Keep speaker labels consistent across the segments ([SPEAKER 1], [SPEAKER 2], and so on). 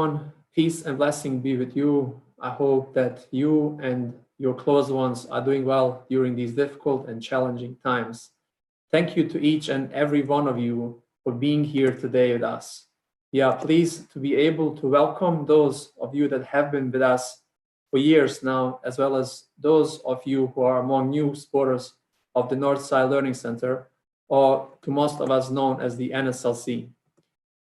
[SPEAKER 1] everyone. Peace and blessing be with you. I hope that you and your close ones are doing well during these difficult and challenging times. Thank you to each and every one of you for being here today with us. We are pleased to be able to welcome those of you that have been with us for years now, as well as those of you who are among new supporters of the Northside Learning Center, or to most of us known as the NSLC.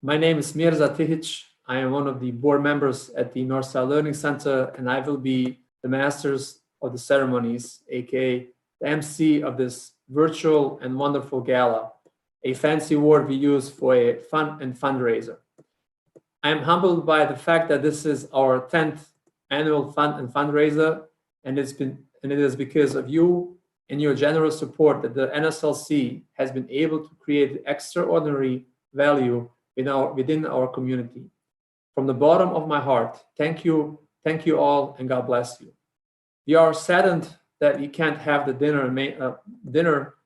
[SPEAKER 1] My name is Mirza Tihic. I am one of the board members at the Northside Learning Center, and I will be the masters of the ceremonies, aka the MC of this virtual and wonderful gala, a fancy word we use for a fun and fundraiser. I am humbled by the fact that this is our 10th annual fun and fundraiser, and it is because of you and your generous support that the NSLC has been able to create extraordinary value within our community. From the bottom of my heart, thank you all, and God bless you. We are saddened that we can't have the dinner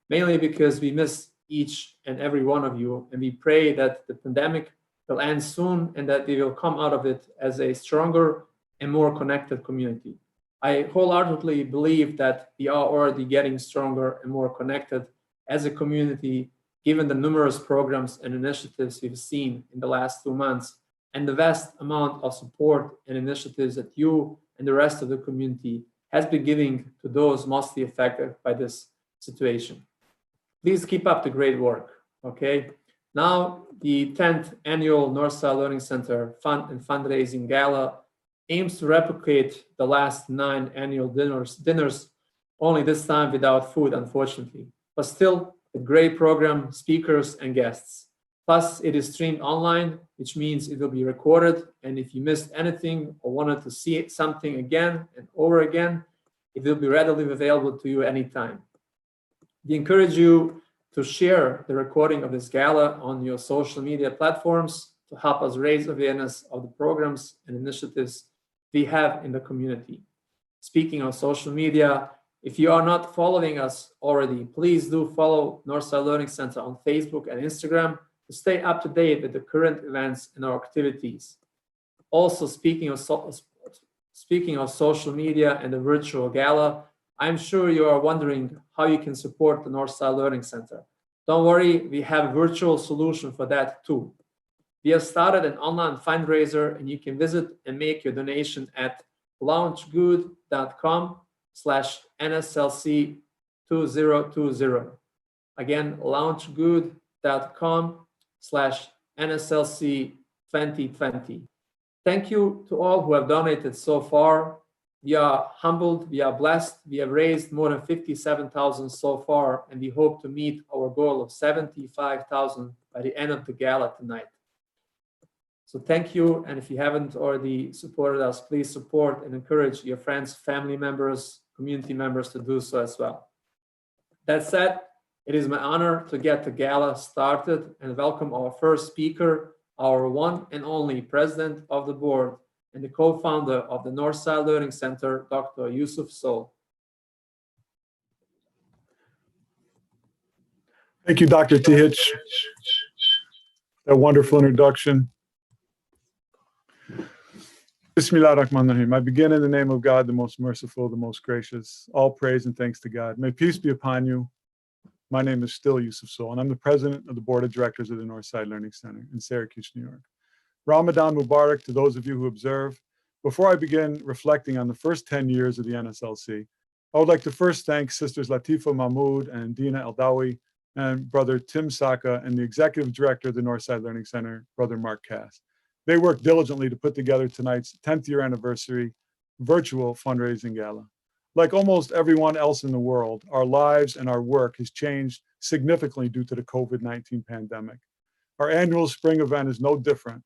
[SPEAKER 1] mainly because we miss each and every one of you, and we pray that the pandemic will end soon and that we will come out of it as a stronger and more connected community. I wholeheartedly believe that we are already getting stronger and more connected as a community, given the numerous programs and initiatives we've seen in the last 2 months and the vast amount of support and initiatives that you and the rest of the community has been giving to those mostly affected by this situation. Please keep up the great work, okay? Now, the 10th annual Northside Learning Center Fun and Fundraising Gala aims to replicate the last 9 annual dinners, only this time without food, unfortunately, but still a great program, speakers, and guests. Plus, it is streamed online, which means it will be recorded, and if you missed anything or wanted to see something again and over again, it will be readily available to you anytime. We encourage you to share the recording of this gala on your social media platforms to help us raise awareness of the programs and initiatives we have in the community. Speaking of social media, if you are not following us already, please do follow Northside Learning Center on Facebook and Instagram to stay up to date with the current events and our activities. Also, speaking of social media and the virtual gala, I'm sure you are wondering how you can support the Northside Learning Center. Don't worry, we have a virtual solution for that too. We have started an online fundraiser, and you can visit and make your donation at launchgood.com/NSLC2020. Again, launchgood.com/NSLC2020. Thank you to all who have donated so far. We are humbled, we are blessed. We have raised more than 57,000 so far, and we hope to meet our goal of 75,000 by the end of the gala tonight. So thank you, and if you haven't already supported us, please support and encourage your friends, family members, community members to do so as well. That said, it is my honor to get the gala started and welcome our first speaker, our one and only president of the board and the co-founder of the Northside Learning Center, Dr. Yusuf Soul.
[SPEAKER 2] Thank you, Dr. Tihic. That wonderful introduction. Bismillah ar-Rahman ar-Rahim. I begin in the name of God, the most merciful, the most gracious. All praise and thanks to God. May peace be upon you. My name is still Yusuf Soul, and I'm the president of the board of directors of the Northside Learning Center in Syracuse, New York. Ramadan Mubarak to those of you who observe. Before I begin reflecting on the first 10 years of the NSLC, I would like to first thank Sisters Latifa Mahmood and Dina Eldawi and Brother Tim Saka and the executive director of the Northside Learning Center, Brother Mark Cass. They worked diligently to put together tonight's 10th year anniversary virtual fundraising gala. Like almost everyone else in the world, our lives and our work has changed significantly due to the COVID-19 pandemic. Our annual spring event is no different.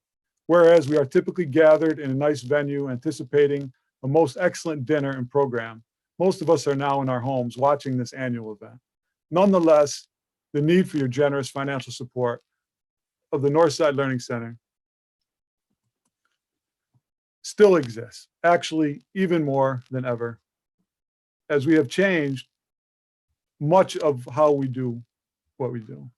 [SPEAKER 2] Whereas we are typically gathered in a nice venue anticipating a most excellent dinner and program, most of us are now in our homes watching this annual event. Nonetheless, the need for your generous financial support of the Northside Learning Center still exists, actually even more than ever, as we have changed much of how we do what we do.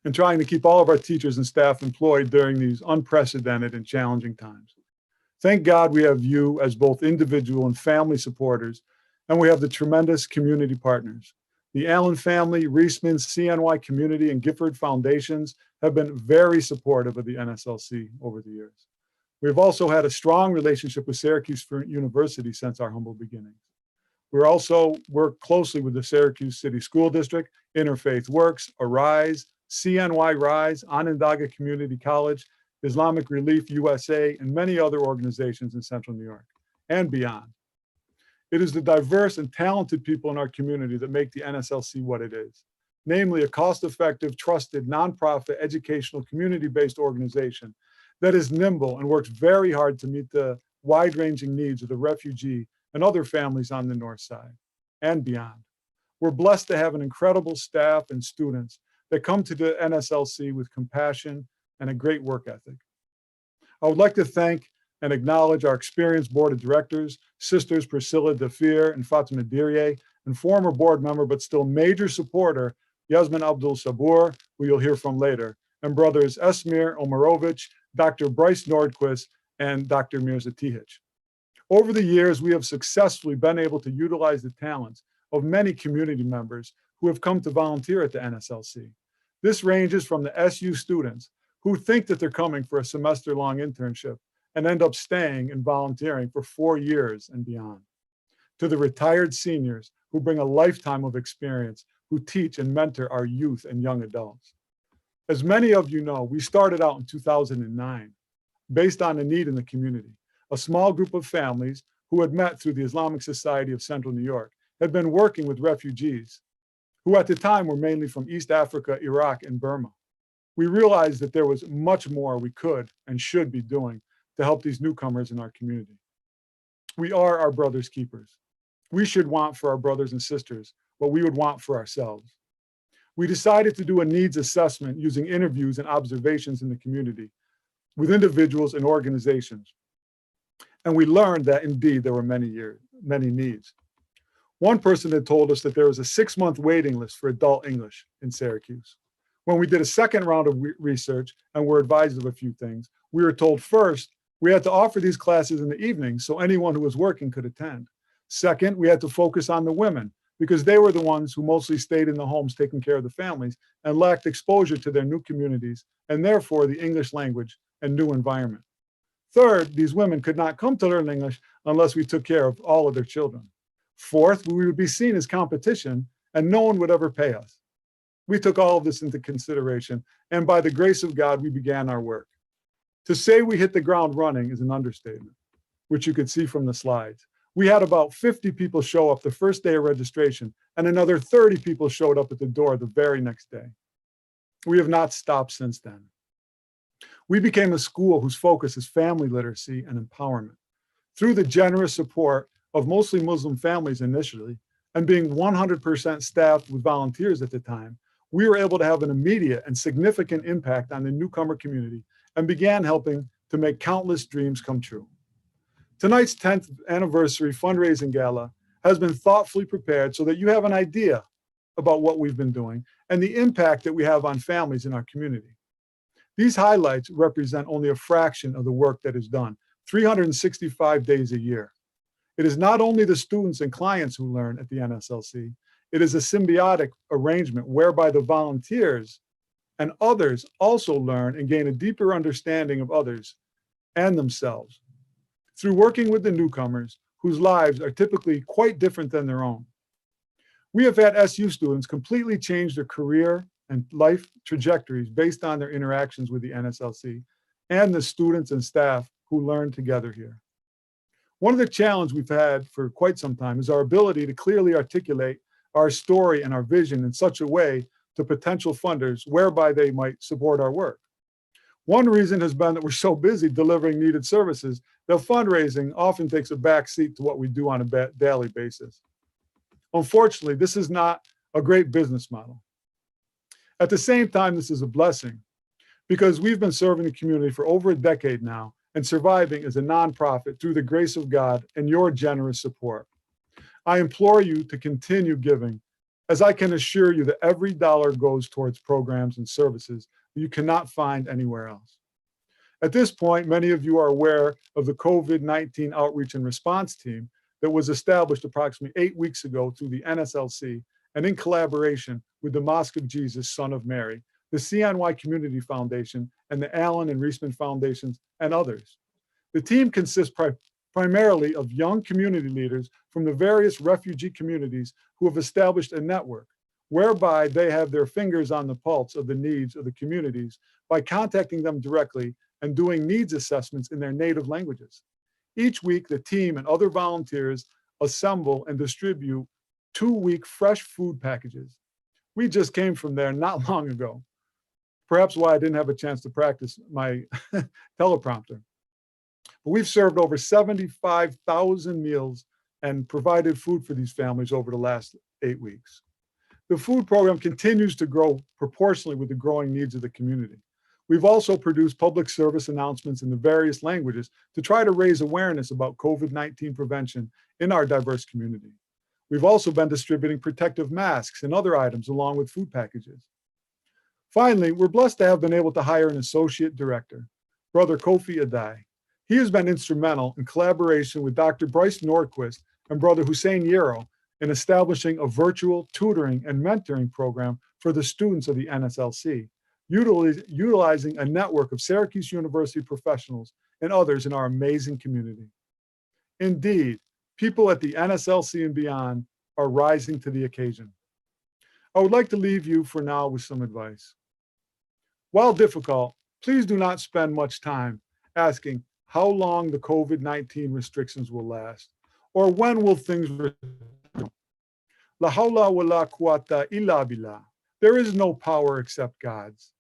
[SPEAKER 2] and trying to keep all of our teachers and staff employed during these unprecedented and challenging times. Thank God we have you as both individual and family supporters, and we have the tremendous community partners. The Allen family, Reisman, CNY community, and Gifford foundations have been very supportive of the NSLC over the years. We've also had a strong relationship with Syracuse University since our humble beginnings. We're also work closely with the Syracuse City School District, Interfaith Works, Arise, CNY Rise, Onondaga Community College, Islamic Relief USA, and many other organizations in Central New York and beyond. It is the diverse and talented people in our community that make the NSLC what it is, namely a cost-effective, trusted, nonprofit, educational, community-based organization that is nimble and works very hard to meet the wide-ranging needs of the refugee and other families on the North Side and beyond. We're blessed to have an incredible staff and students that come to the NSLC with compassion and a great work ethic. I would like to thank and acknowledge our experienced board of directors, sisters Priscilla Dafir and Fatima Dirye, and former board member but still major supporter Yasmin Abdul Sabur, who you'll hear from later, and brothers Esmir Omarovich, Dr. Bryce Nordquist, and Dr. Mirza Tihic. Over the years, we have successfully been able to utilize the talents of many community members who have come to volunteer at the NSLC. This ranges from the SU students who think that they're coming for a semester-long internship and end up staying and volunteering for 4 years and beyond, to the retired seniors who bring a lifetime of experience, who teach and mentor our youth and young adults. As many of you know, we started out in 2009 based on a need in the community. A small group of families who had met through the Islamic Society of Central New York had been working with refugees who at the time were mainly from East Africa, Iraq, and Burma. We realized that there was much more we could and should be doing to help these newcomers in our community. We are our brother's keepers. We should want for our brothers and sisters what we would want for ourselves. We decided to do a needs assessment using interviews and observations in the community with individuals and organizations. And we learned that indeed there were many needs. One person had told us that there was a 6-month waiting list for adult English in Syracuse. When we did a second round of research and were advised of a few things, we were told first, we had to offer these classes in the evening so anyone who was working could attend. Second, we had to focus on the women because they were the ones who mostly stayed in the homes taking care of the families and lacked exposure to their new communities and therefore the English language and new environment. Third, these women could not come to learn English unless we took care of all of their children. Fourth, we would be seen as competition and no one would ever pay us. We took all of this into consideration, and by the grace of God, we began our work. To say we hit the ground running is an understatement, which you could see from the slides. We had about 50 people show up the first day of registration, and another 30 people showed up at the door the very next day. We have not stopped since then. We became a school whose focus is family literacy and empowerment. Through the generous support of mostly Muslim families initially, and being 100% staffed with volunteers at the time, we were able to have an immediate and significant impact on the newcomer community and began helping to make countless dreams come true. Tonight's 10th anniversary fundraising gala has been thoughtfully prepared so that you have an idea about what we've been doing and the impact that we have on families in our community. These highlights represent only a fraction of the work that is done, 365 days a year. It is not only the students and clients who learn at the NSLC, it is a symbiotic arrangement whereby the volunteers and others also learn and gain a deeper understanding of others and themselves through working with the newcomers whose lives are typically quite different than their own. We have had SU students completely change their career and life trajectories based on their interactions with the NSLC and the students and staff who learn together here. One of the challenges we've had for quite some time is our ability to clearly articulate our story and our vision in such a way to potential funders whereby they might support our work. One reason has been that we're so busy delivering needed services that fundraising often takes a back seat to what we do on a daily basis. Unfortunately, this is not a great business model. At the same time, this is a blessing because we've been serving the community for over a decade now and surviving as a nonprofit through the grace of God and your generous support. I implore you to continue giving as I can assure you that every dollar goes towards programs and services that you cannot find anywhere else. At this point, many of you are aware of the COVID-19 outreach and response team that was established approximately 8 weeks ago through the NSLC and in collaboration with the Mosque of Jesus, Son of Mary, the CNY Community Foundation, and the Allen and Reisman Foundations, and others. The team consists primarily of young community leaders from the various refugee communities who have established a network whereby they have their fingers on the pulse of the needs of the communities by contacting them directly and doing needs assessments in their native languages. Each week, the team and other volunteers assemble and distribute 2-week fresh food packages. We just came from there not long ago. Perhaps why I didn't have a chance to practice my teleprompter. But we've served over 75,000 meals and provided food for these families over the last 8 weeks. The food program continues to grow proportionally with the growing needs of the community. We've also produced public service announcements in the various languages to try to raise awareness about COVID-19 prevention in our diverse community. We've also been distributing protective masks and other items along with food packages. Finally, we're blessed to have been able to hire an associate director, Brother Kofi Adai. He has been instrumental in collaboration with Dr. Bryce Nordquist and Brother Hussein Yero in establishing a virtual tutoring and mentoring program for the students of the NSLC, utilizing a network of Syracuse University professionals and others in our amazing community. Indeed, people at the NSLC and beyond are rising to the occasion. I would like to leave you for now with some advice. While difficult, please do not spend much time asking how long the COVID-19 restrictions will last, or when will things return. La hawla wa la quwwata illa billah. There is no power except God's.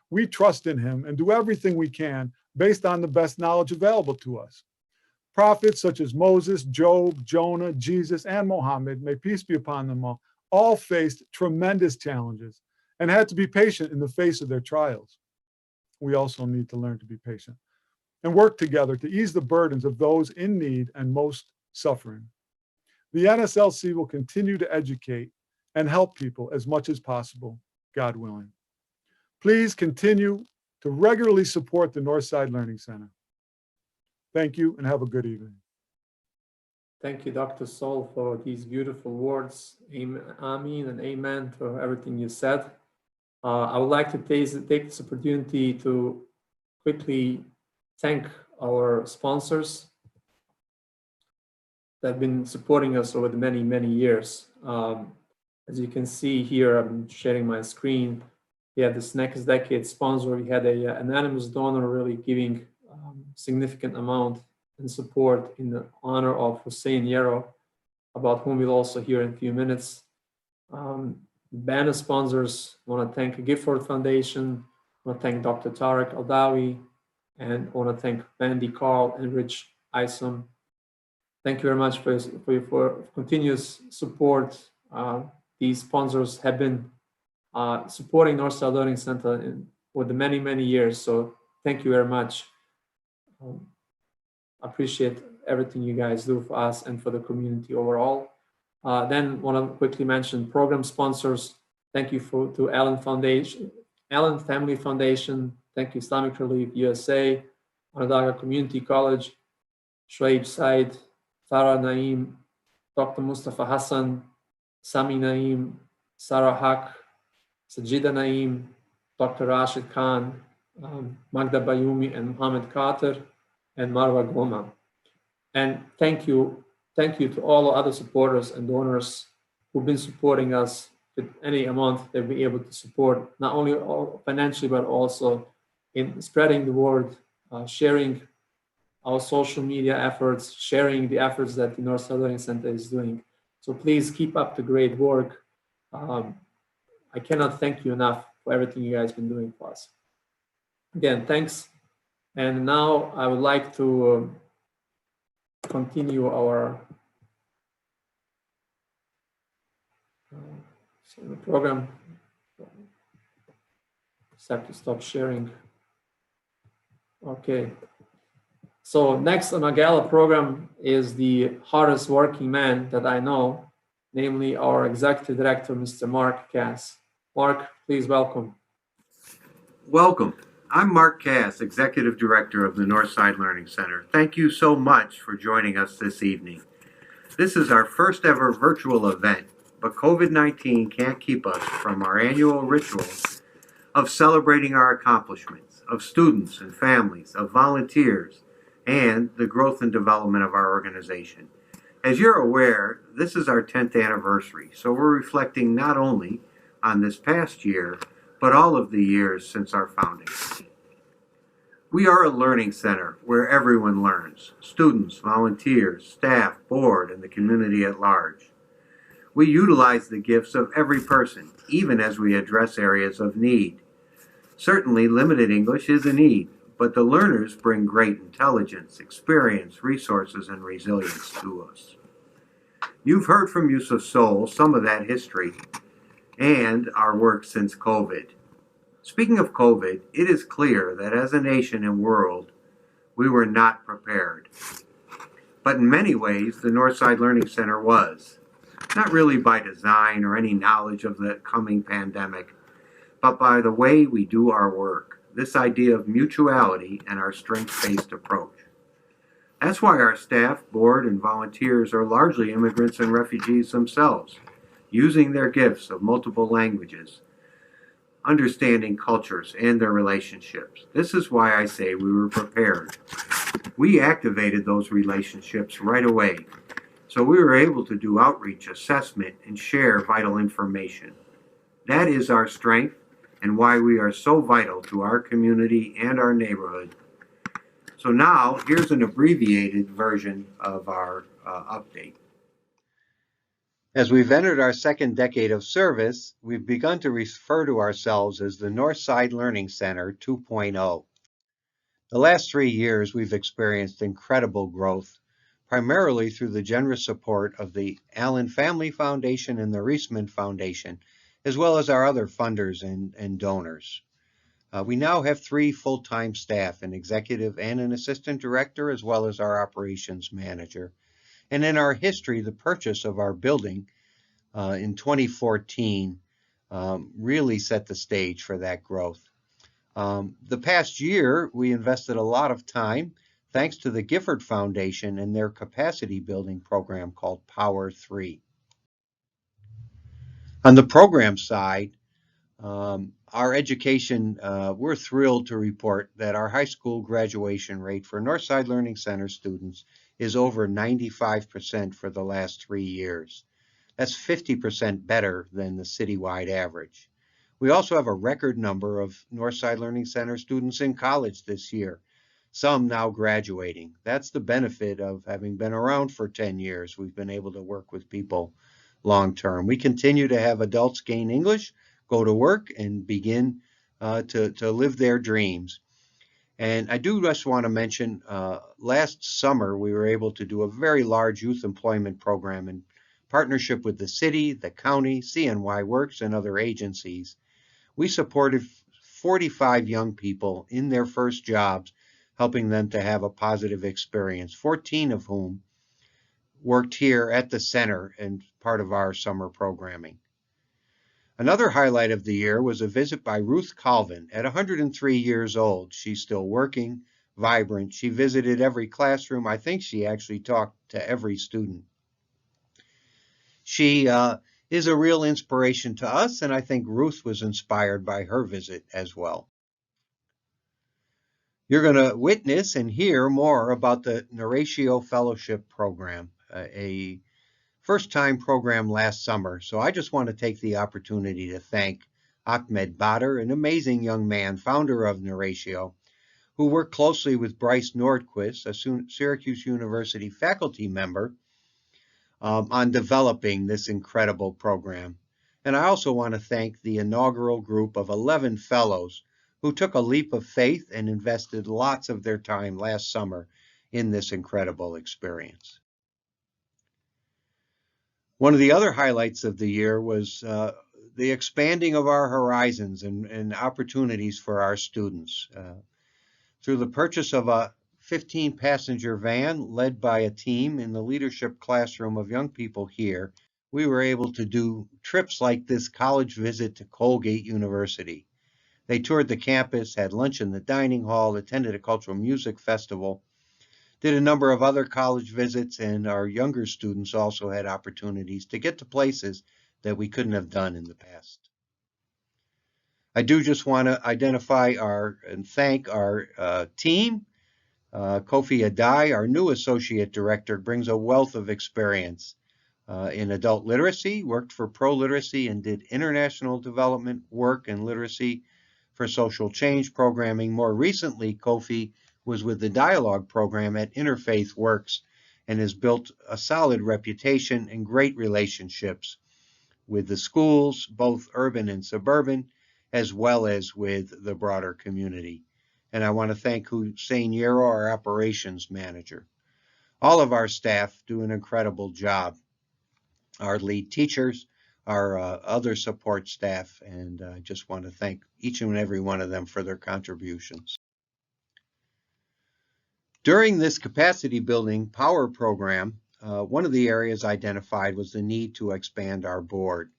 [SPEAKER 2] We trust in him and do everything we can based on the best knowledge available to us. Prophets such as Moses, Job, Jonah, Jesus, and Muhammad, may peace be upon them all faced tremendous challenges and had to be patient in the face of their trials. We also need to learn to be patient and work together to ease the burdens of those in need and most suffering. The NSLC will continue to educate and help people as much as possible, God willing. Please continue to regularly support the Northside Learning Center. Thank you and have a good evening.
[SPEAKER 1] Thank you, Dr. Sol, for these beautiful words. Amen and amen to everything you said. I would like to take this opportunity to quickly thank our sponsors that have been supporting us over the many, many years. As you can see here, I'm sharing my screen. We had this next decade sponsor. We had an anonymous donor really giving significant amount and support in the honor of Hussein Yero, about whom we'll also hear in a few minutes. Banner sponsors, I want to thank Gifford Foundation, I want to thank Dr. Tarek Aldawi, and I want to thank Mandy Carl and Rich Isom. Thank you very much for your continuous support. These sponsors have been supporting Northside Learning Center for the many, many years. So thank you very much. Appreciate everything you guys do for us and for the community overall. Then want to quickly mention program sponsors. Thank you to Allen Foundation, Allen Family Foundation. Thank you Islamic Relief USA, Onondaga Community College, Shoaib Said, Farah Naeem, Dr. Mustafa Hassan, Sami Naeem, Sarah Haq, Sajida Naeem, Dr. Rashid Khan, Magda Bayumi, and Mohammed Carter, and Marwa Goma. And thank you to all the other supporters and donors who've been supporting us with any amount they'll be able to support, not only financially, but also in spreading the word, sharing our social media efforts, sharing the efforts that the Northside Learning Center is doing. So please keep up the great work. I cannot thank you enough for everything you guys have been doing for us. Again, thanks. And now I would like to continue our program. Just have to stop sharing. Okay. So next on our Gala program is the hardest working man that I know, namely our Executive Director, Mr. Mark Cass. Mark, please welcome.
[SPEAKER 3] Welcome. I'm Mark Cass, Executive Director of the Northside Learning Center. Thank you so much for joining us this evening. This is our first ever virtual event, but COVID-19 can't keep us from our annual ritual of celebrating our accomplishments, of students and families, of volunteers, and the growth and development of our organization. As you're aware, this is our 10th anniversary, so we're reflecting not only on this past year, but all of the years since our founding. We are a learning center where everyone learns: students, volunteers, staff, board, and the community at large. We utilize the gifts of every person, even as we address areas of need. Certainly, limited English is a need, but the learners bring great intelligence, experience, resources, and resilience to us. You've heard from Yusuf Soul some of that history and our work since COVID. Speaking of COVID, it is clear that as a nation and world, we were not prepared. But in many ways, the Northside Learning Center was. Not really by design or any knowledge of the coming pandemic, but by the way we do our work, this idea of mutuality and our strengths-based approach. That's why our staff, board, and volunteers are largely immigrants and refugees themselves, using their gifts of multiple languages, understanding cultures and their relationships. This is why I say we were prepared. We activated those relationships right away, so we were able to do outreach, assessment, and share vital information. That is our strength and why we are so vital to our community and our neighborhood. So now, here's an abbreviated version of our update. As we've entered our second decade of service, we've begun to refer to ourselves as the Northside Learning Center 2.0. The last 3 years, we've experienced incredible growth, primarily through the generous support of the Allen Family Foundation and the Reisman Foundation, as well as our other funders and donors. We now have 3 full-time staff, an executive and an assistant director, as well as our operations manager. And in our history, the purchase of our building in 2014 really set the stage for that growth. The past year, we invested a lot of time, thanks to the Gifford Foundation and their capacity building program called Power 3. On the program side, our education, we're thrilled to report that our high school graduation rate for Northside Learning Center students is over 95% for the last 3 years. That's 50% better than the citywide average. We also have a record number of Northside Learning Center students in college this year, some now graduating. That's the benefit of having been around for 10 years. We've been able to work with people long term. We continue to have adults gain English, go to work, and begin to live their dreams. And I do just want to mention, last summer we were able to do a very large youth employment program in partnership with the city, the county, CNY Works, and other agencies. We supported 45 young people in their first jobs, helping them to have a positive experience, 14 of whom worked here at the center and part of our summer programming. Another highlight of the year was a visit by Ruth Colvin. At 103 years old, she's still working, vibrant. She visited every classroom. I think she actually talked to every student. She is a real inspiration to us, and I think Ruth was inspired by her visit as well. You're going to witness and hear more about the Neratio Fellowship Program, a first-time program last summer. So I just want to take the opportunity to thank Ahmed Badr, an amazing young man, founder of Neratio, who worked closely with Bryce Nordquist, a Syracuse University faculty member, on developing this incredible program. And I also want to thank the inaugural group of 11 fellows who took a leap of faith and invested lots of their time last summer in this incredible experience. One of the other highlights of the year was the expanding of our horizons and opportunities for our students. Through the purchase of a 15-passenger van led by a team in the leadership classroom of young people here, we were able to do trips like this college visit to Colgate University. They toured the campus, had lunch in the dining hall, attended a cultural music festival, did a number of other college visits, and our younger students also had opportunities to get to places that we couldn't have done in the past. I do just want to identify and thank our team. Kofi Adai, our new associate director, brings a wealth of experience in adult literacy, worked for Pro Literacy, and did international development work and literacy for social change programming. More recently, Kofi was with the dialogue program at Interfaith Works and has built a solid reputation and great relationships with the schools, both urban and suburban, as well as with the broader community. And I want to thank Hussein Yero, our operations manager. All of our staff do an incredible job. Our lead teachers, our other support staff, and I just want to thank each and every one of them for their contributions. During this capacity building power program, one of the areas identified was the need to expand our board.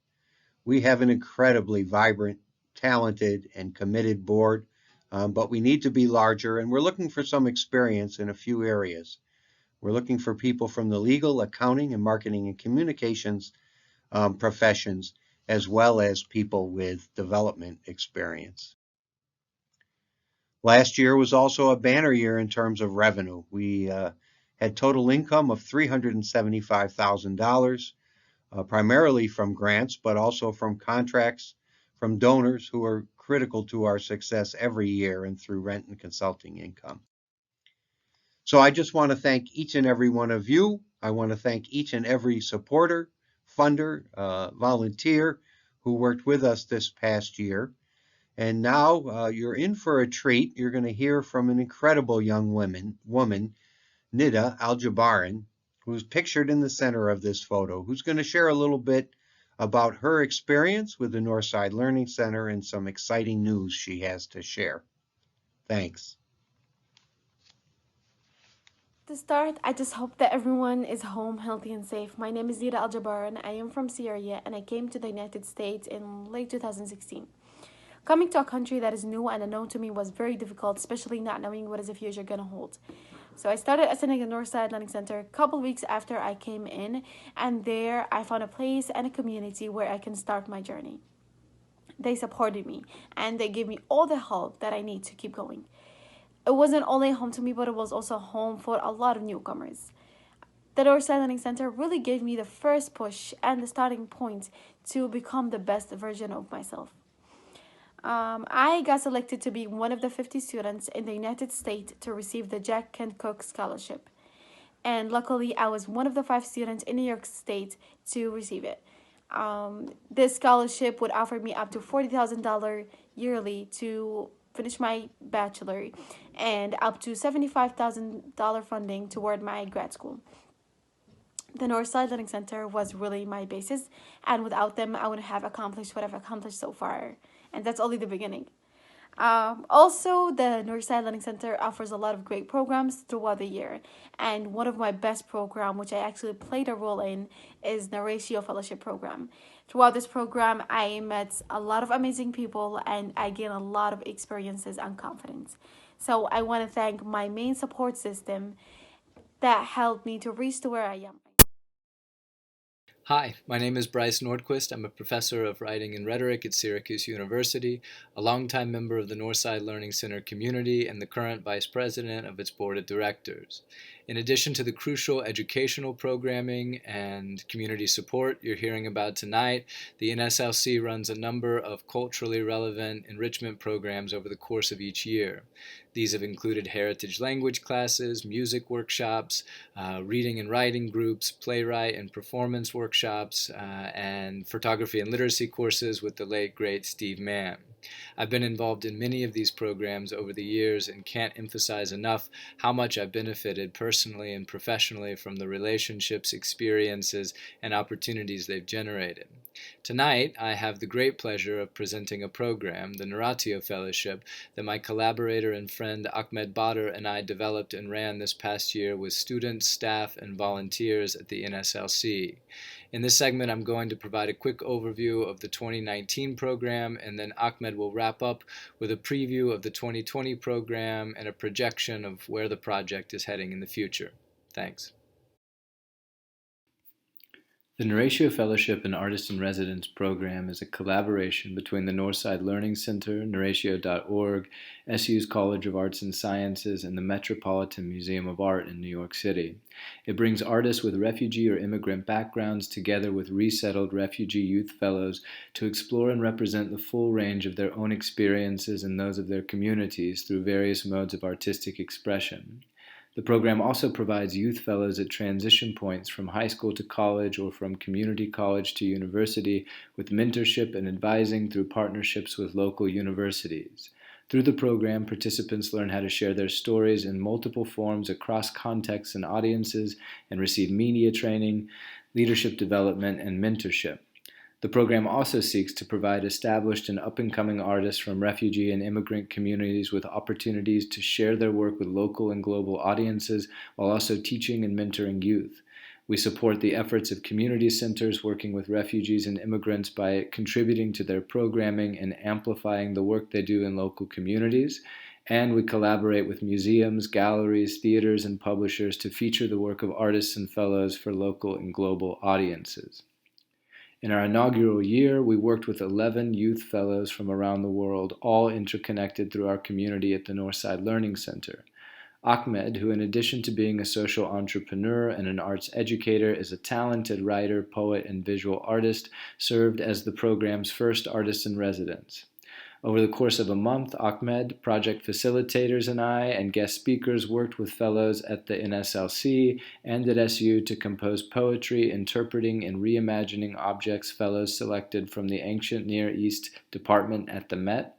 [SPEAKER 3] We have an incredibly vibrant, talented, and committed board, but we need to be larger, and we're looking for some experience in a few areas. We're looking for people from the legal, accounting, and marketing and communications professions, as well as people with development experience. Last year was also a banner year in terms of revenue. We had total income of $375,000, primarily from grants, but also from contracts from donors who are critical to our success every year and through rent and consulting income. So I just want to thank each and every one of you. I want to thank each and every supporter, funder, volunteer who worked with us this past year. And now you're in for a treat. You're going to hear from an incredible young woman, Nida Al-Jabaran, who's pictured in the center of this photo, who's going to share a little bit about her experience with the Northside Learning Center and some exciting news she has to share. Thanks.
[SPEAKER 4] To start, I just hope that everyone is home healthy and safe. My name is Nida Al-Jabaran. I am from Syria and I came to the United States in late 2016. Coming to a country that is new and unknown to me was very difficult, especially not knowing what is the future gonna hold. So I started attending the Northside Learning Center a couple weeks after I came in, and there I found a place and a community where I can start my journey. They supported me and they gave me all the help that I need to keep going. It wasn't only home to me, but it was also home for a lot of newcomers. The Northside Learning Center really gave me the first push and the starting point to become the best version of myself. I got selected to be one of the 50 students in the United States to receive the Jack Kent Cooke Scholarship. And luckily, I was one of the 5 students in New York State to receive it. This scholarship would offer me up to $40,000 yearly to finish my bachelor and up to $75,000 funding toward my grad school. The Northside Learning Center was really my basis, and without them, I wouldn't have accomplished what I've accomplished so far. And that's only the beginning. Also, the Northside Learning Center offers a lot of great programs throughout the year. And one of my best programs, which I actually played a role in, is the Ratio Fellowship Program. Throughout this program, I met a lot of amazing people and I gained a lot of experiences and confidence. So I want to thank my main support system that helped me to reach to where I am.
[SPEAKER 5] Hi, my name is Bryce Nordquist. I'm a professor of writing and rhetoric at Syracuse University, a longtime member of the Northside Learning Center community, and the current vice president of its board of directors. In addition to the crucial educational programming and community support you're hearing about tonight, the NSLC runs a number of culturally relevant enrichment programs over the course of each year. These have included heritage language classes, music workshops, reading and writing groups, playwright and performance workshops, and photography and literacy courses with the late, great Steve Mann. I've been involved in many of these programs over the years and can't emphasize enough how much I've benefited personally and professionally from the relationships, experiences, and opportunities they've generated. Tonight, I have the great pleasure of presenting a program, the Naratio Fellowship, that my collaborator and friend friend Ahmed Badr and I developed and ran this past year with students, staff, and volunteers at the NSLC. In this segment, I'm going to provide a quick overview of the 2019 program, and then Ahmed will wrap up with a preview of the 2020 program and a projection of where the project is heading in the future. Thanks. The Norratio Fellowship and Artist in Residence program is a collaboration between the Northside Learning Center, norratio.org, SU's College of Arts and Sciences, and the Metropolitan Museum of Art in New York City. It brings artists with refugee or immigrant backgrounds together with resettled refugee youth fellows to explore and represent the full range of their own experiences and those of their communities through various modes of artistic expression. The program also provides youth fellows at transition points from high school to college or from community college to university with mentorship and advising through partnerships with local universities. Through the program, participants learn how to share their stories in multiple forms across contexts and audiences and receive media training, leadership development, and mentorship. The program also seeks to provide established and up-and-coming artists from refugee and immigrant communities with opportunities to share their work with local and global audiences while also teaching and mentoring youth. We support the efforts of community centers working with refugees and immigrants by contributing to their programming and amplifying the work they do in local communities. And we collaborate with museums, galleries, theaters, and publishers to feature the work of artists and fellows for local and global audiences. In our inaugural year, we worked with 11 youth fellows from around the world, all interconnected through our community at the Northside Learning Center. Ahmed, who in addition to being a social entrepreneur and an arts educator, is a talented writer, poet, and visual artist, served as the program's first artist in residence. Over the course of a month, Ahmed, project facilitators, and I, and guest speakers worked with fellows at the NSLC and at SU to compose poetry, interpreting and reimagining objects fellows selected from the Ancient Near East department at the Met.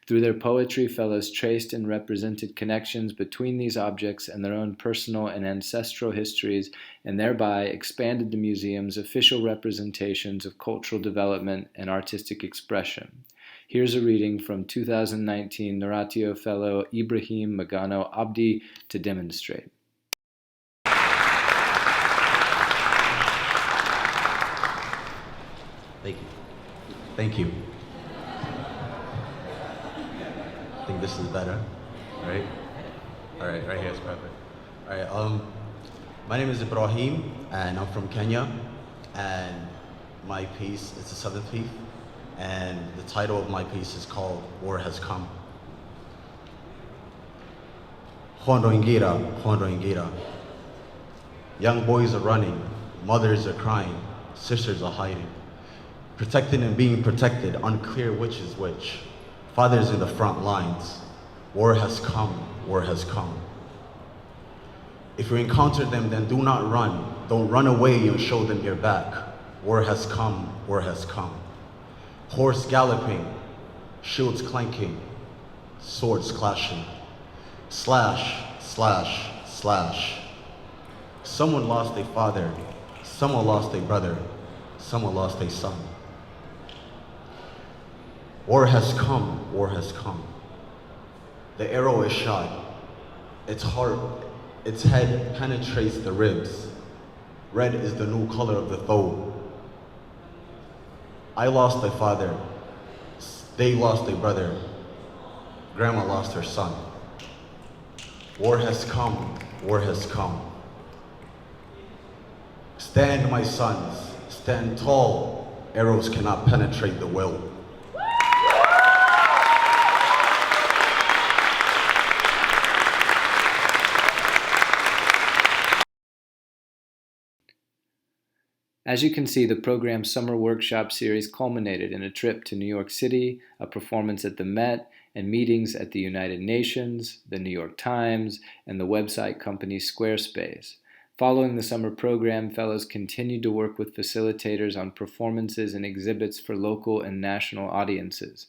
[SPEAKER 5] Through their poetry, fellows traced and represented connections between these objects and their own personal and ancestral histories, and thereby expanded the museum's official representations of cultural development and artistic expression. Here's a reading from 2019 Norratio Fellow Ibrahim Magano Abdi to demonstrate.
[SPEAKER 6] Thank you. Thank you. I think this is better, right? All right, right here is perfect. All right, my name is Ibrahim, and I'm from Kenya, and my piece is the seventh piece. And the title of my piece is called War Has Come. Hondo Ingira. Young boys are running, mothers are crying, sisters are hiding. Protected and being protected, unclear which is which. Fathers in the front lines. War has come, war has come. If you encounter them, then do not run. Don't run away and show them your back. War has come, war has come. Horse galloping, shields clanking, swords clashing. Slash, slash, slash. Someone lost a father, someone lost a brother, someone lost a son. War has come, war has come. The arrow is shot, its head penetrates the ribs. Red is the new color of the foe. I lost a father, they lost a brother, grandma lost her son. War has come, war has come. Stand, my sons, stand tall, arrows cannot penetrate the will.
[SPEAKER 5] As you can see, the program's summer workshop series culminated in a trip to New York City, a performance at the Met, and meetings at the United Nations, the New York Times, and the website company Squarespace. Following the summer program, fellows continued to work with facilitators on performances and exhibits for local and national audiences.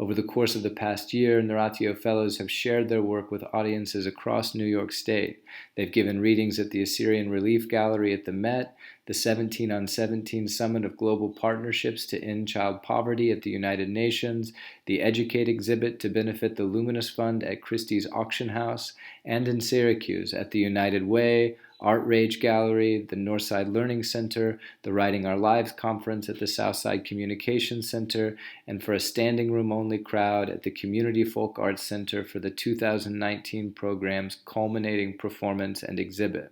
[SPEAKER 5] Over the course of the past year, Naratio Fellows have shared their work with audiences across New York State. They've given readings at the Assyrian Relief Gallery at the Met, the 17 on 17 Summit of Global Partnerships to End Child Poverty at the United Nations, the Educate exhibit to benefit the Luminous Fund at Christie's Auction House, and in Syracuse at the United Way, Art Rage Gallery, the Northside Learning Center, the Writing Our Lives Conference at the Southside Communications Center, and for a standing room only crowd at the Community Folk Arts Center for the 2019 program's culminating performance and exhibit.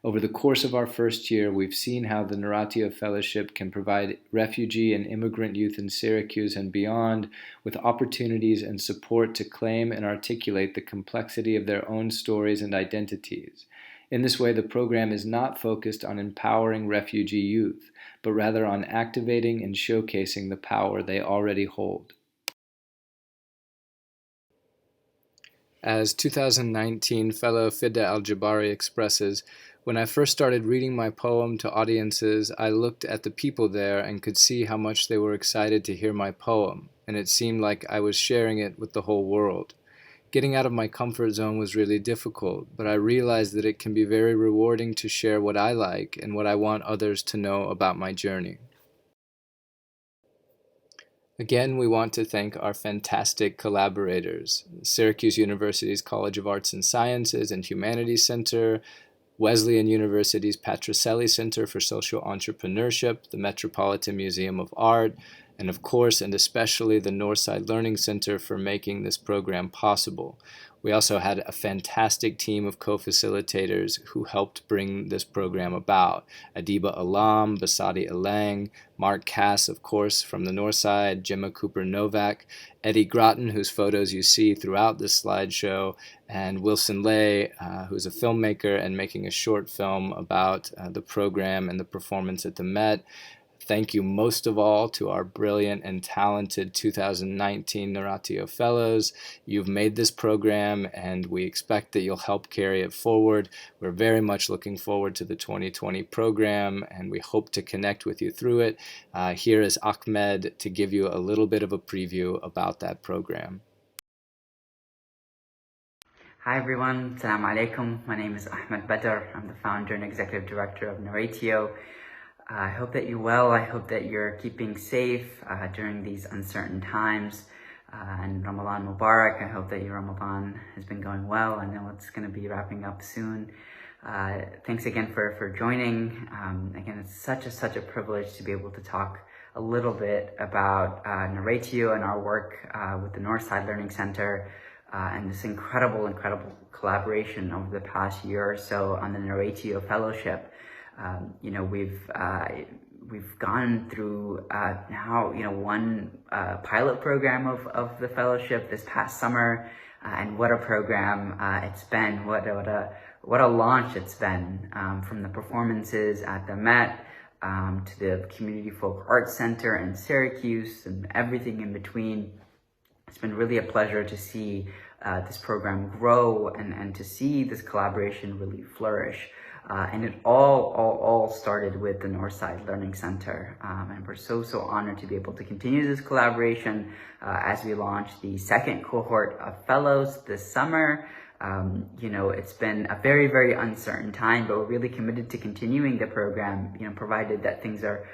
[SPEAKER 5] Over the course of our first year, we've seen how the Naratio Fellowship can provide refugee and immigrant youth in Syracuse and beyond with opportunities and support to claim and articulate the complexity of their own stories and identities. In this way, the program is not focused on empowering refugee youth, but rather on activating and showcasing the power they already hold. As 2019 fellow Fida Al-Jabari expresses, when I first started reading my poem to audiences, I looked at the people there and could see how much they were excited to hear my poem, and it seemed like I was sharing it with the whole world. Getting out of my comfort zone was really difficult, but I realized that it can be very rewarding to share what I like and what I want others to know about my journey. Again, we want to thank our fantastic collaborators, Syracuse University's College of Arts and Sciences and Humanities Center, Wesleyan University's Patricelli Center for Social Entrepreneurship, the Metropolitan Museum of Art, and of course and especially the Northside Learning Center for making this program possible. We also had a fantastic team of co-facilitators who helped bring this program about. Adiba Alam, Basadi Alang, Mark Cass, of course, from the Northside, Gemma Cooper-Novak, Eddie Groton, whose photos you see throughout this slideshow, and Wilson Lay, who's a filmmaker and making a short film about the program and the performance at the Met. Thank you most of all to our brilliant and talented 2019 Naratio Fellows. You've made this program and we expect that you'll help carry it forward. We're very much looking forward to the 2020 program and we hope to connect with you through it. Here is Ahmed to give you a little bit of a preview about that program.
[SPEAKER 7] Hi everyone, Assalamu alaikum. My name is Ahmed Badr. I'm the founder and executive director of Naratio. I hope that you're well. I hope that you're keeping safe during these uncertain times. And Ramadan Mubarak. I hope that your Ramadan has been going well. I know it's going to be wrapping up soon. Thanks again for joining. Again, it's such a privilege to be able to talk a little bit about Naratio and our work with the Northside Learning Center and this incredible collaboration over the past year or so on the Naratio Fellowship. We've gone through now one pilot program of the fellowship this past summer, and what a program it's been! What a launch it's been, from the performances at the Met to the Community Folk Arts Center in Syracuse and everything in between. It's been really a pleasure to see this program grow and to see this collaboration really flourish. And it all started with the Northside Learning Center. And we're so honored to be able to continue this collaboration as we launch the second cohort of fellows this summer. It's been a very uncertain time, but we're really committed to continuing the program, provided that things are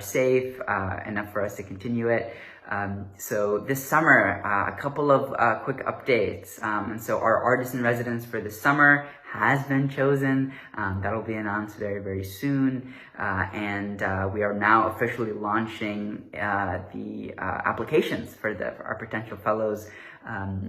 [SPEAKER 7] safe enough for us to continue it. So this summer, a couple of quick updates. And so our artist in residence for this summer has been chosen. That'll be announced very soon. And we are now officially launching the applications for our potential fellows.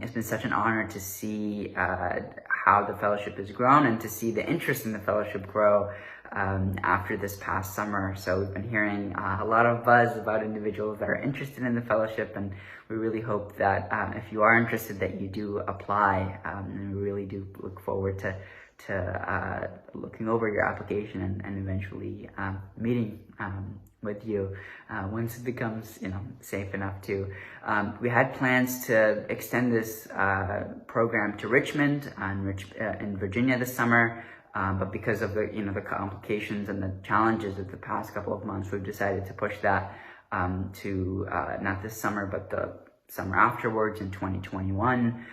[SPEAKER 7] It's been such an honor to see how the fellowship has grown and to see the interest in the fellowship grow after this past summer. So we've been hearing a lot of buzz about individuals that are interested in the fellowship, and we really hope that if you are interested that you do apply, and we really do look forward to looking over your application and eventually meeting with you once it becomes safe enough to. We had plans to extend this program to Richmond in Virginia this summer, but because of the complications and the challenges of the past couple of months, we've decided to push that to not this summer but the summer afterwards in 2021.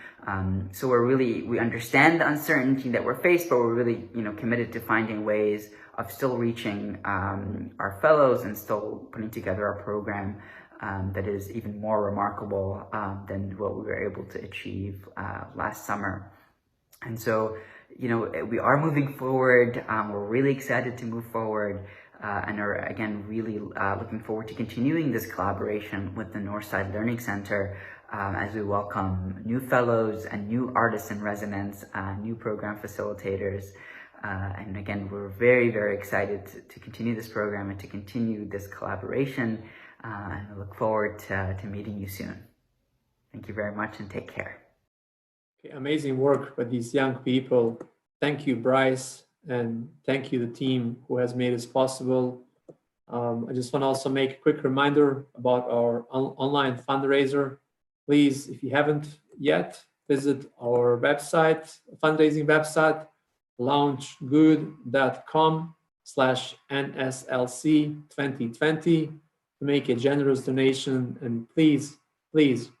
[SPEAKER 7] So we understand the uncertainty that we're faced, but we're really, committed to finding ways of still reaching our fellows and still putting together a program that is even more remarkable than what we were able to achieve last summer. And so, we are moving forward. We're really excited to move forward and are, again, really looking forward to continuing this collaboration with the Northside Learning Center as we welcome new fellows and new artists in residence, new program facilitators. And again, we're very, very excited to continue this program and to continue this collaboration. And we look forward to meeting you soon. Thank you very much and take care.
[SPEAKER 1] Amazing work with these young people. Thank you, Bryce, and thank you, the team who has made this possible. I just want to also make a quick reminder about our online fundraiser. Please, if you haven't yet, visit our website, fundraising website, launchgood.com/NSLC2020 to make a generous donation. And please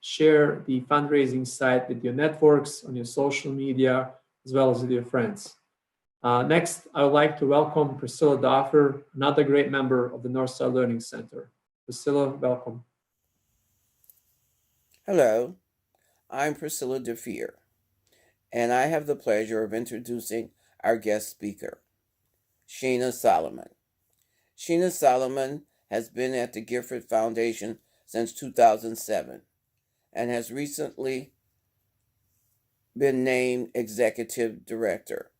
[SPEAKER 1] share the fundraising site with your networks, on your social media, as well as with your friends. Next, I would like to welcome Priscilla Doffer, another great member of the Northside Learning Center. Priscilla, welcome.
[SPEAKER 8] Hello, I'm Priscilla Doffer, and I have the pleasure of introducing our guest speaker, Sheena Solomon. Sheena Solomon has been at the Gifford Foundation since 2007 and has recently been named Executive Director.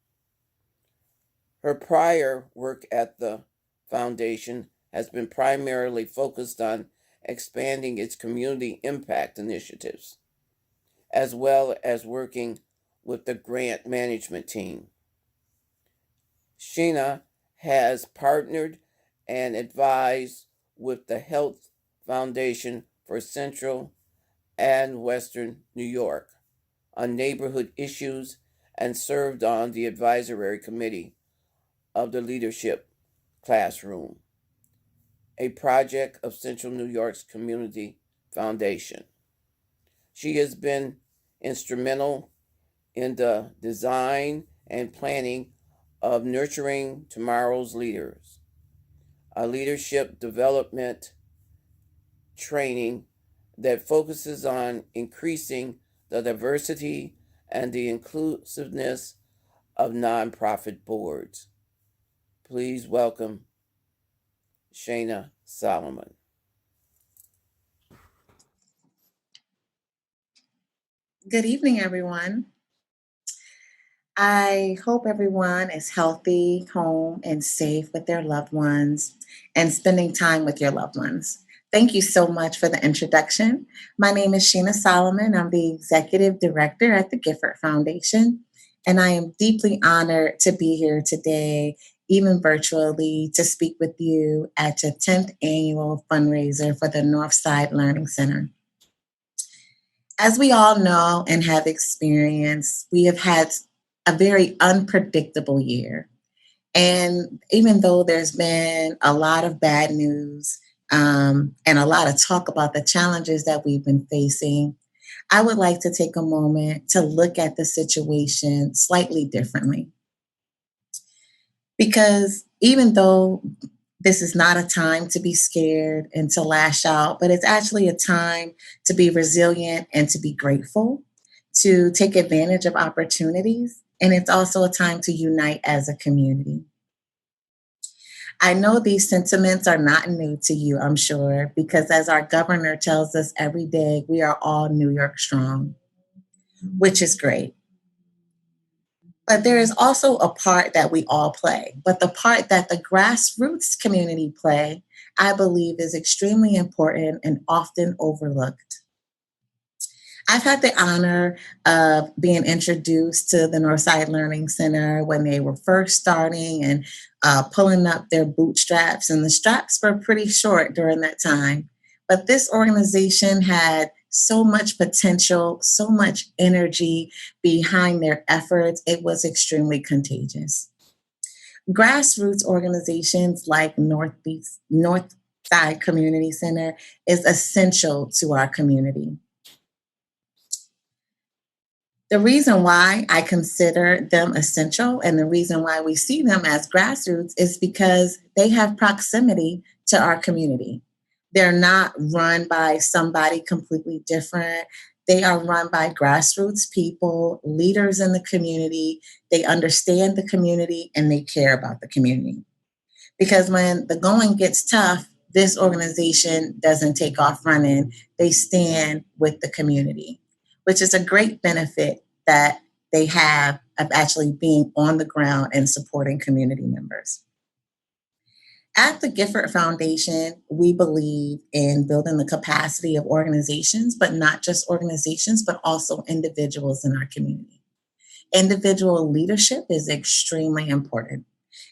[SPEAKER 8] Her prior work at the foundation has been primarily focused on expanding its community impact initiatives, as well as working with the grant management team. Sheena has partnered and advised with the Health Foundation for Central and Western New York on neighborhood issues and served on the advisory committee of the Leadership Classroom, a project of Central New York's Community Foundation. She has been instrumental in the design and planning of Nurturing Tomorrow's Leaders, a leadership development training that focuses on increasing the diversity and the inclusiveness of nonprofit boards. Please welcome Sheena Solomon.
[SPEAKER 9] Good evening, everyone. I hope everyone is healthy, home, and safe with their loved ones and spending time with your loved ones. Thank you so much for the introduction. My name is Sheena Solomon. I'm the Executive Director at the Gifford Foundation, and I am deeply honored to be here today, even virtually, to speak with you at your 10th annual fundraiser for the Northside Learning Center. As we all know and have experienced, we have had a very unpredictable year. And even though there's been a lot of bad news and a lot of talk about the challenges that we've been facing, I would like to take a moment to look at the situation slightly differently. Because even though this is not a time to be scared and to lash out, but it's actually a time to be resilient and to be grateful, to take advantage of opportunities. And it's also a time to unite as a community. I know these sentiments are not new to you, I'm sure, because as our governor tells us every day, we are all New York strong, which is great. But there is also a part that we all play. But the part that the grassroots community play, I believe, is extremely important and often overlooked. I've had the honor of being introduced to the Northside Learning Center when they were first starting and pulling up their bootstraps, and the straps were pretty short during that time. But this organization had so much potential, so much energy behind their efforts. It was extremely contagious. Grassroots organizations like Northside Community Center is essential to our community. The reason why I consider them essential and the reason why we see them as grassroots is because they have proximity to our community. They're not run by somebody completely different. They are run by grassroots people, leaders in the community. They understand the community and they care about the community. Because when the going gets tough, this organization doesn't take off running. They stand with the community, which is a great benefit that they have of actually being on the ground and supporting community members. At the Gifford Foundation, we believe in building the capacity of organizations, but not just organizations, but also individuals in our community. Individual leadership is extremely important.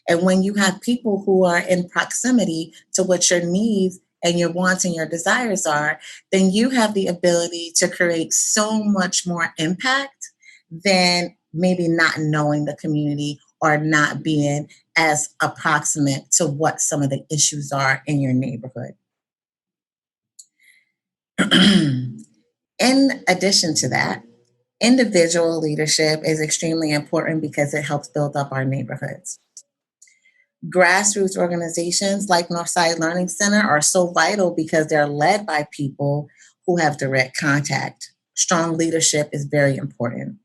[SPEAKER 9] And when you have people who are in proximity to what your needs and your wants and your desires are, then you have the ability to create so much more impact than maybe not knowing the community or not being as approximate to what some of the issues are in your neighborhood. In addition to that, individual leadership is extremely important because it helps build up our neighborhoods. Grassroots organizations like Northside Learning Center are so vital because they're led by people who have direct contact. Strong leadership is very important.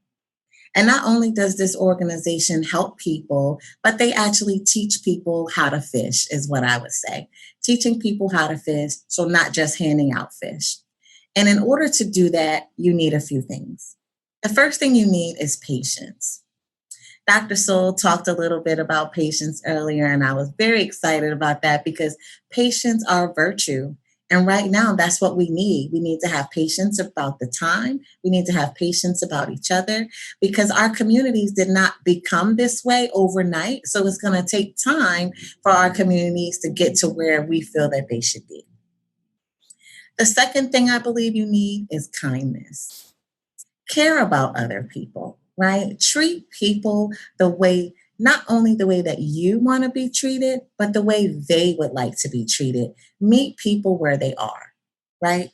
[SPEAKER 9] And not only does this organization help people, but they actually teach people how to fish, is what I would say. Teaching people how to fish, so not just handing out fish. And in order to do that, you need a few things. The first thing you need is patience. Dr. Soul talked a little bit about patience earlier, and I was very excited about that because patience are a virtue. And right now, that's what we need. We need to have patience about the time. We need to have patience about each other because our communities did not become this way overnight. So it's going to take time for our communities to get to where we feel that they should be. The second thing I believe you need is kindness. Care about other people, right? Treat people the way, not only the way that you want to be treated, but the way they would like to be treated. Meet people where they are, right?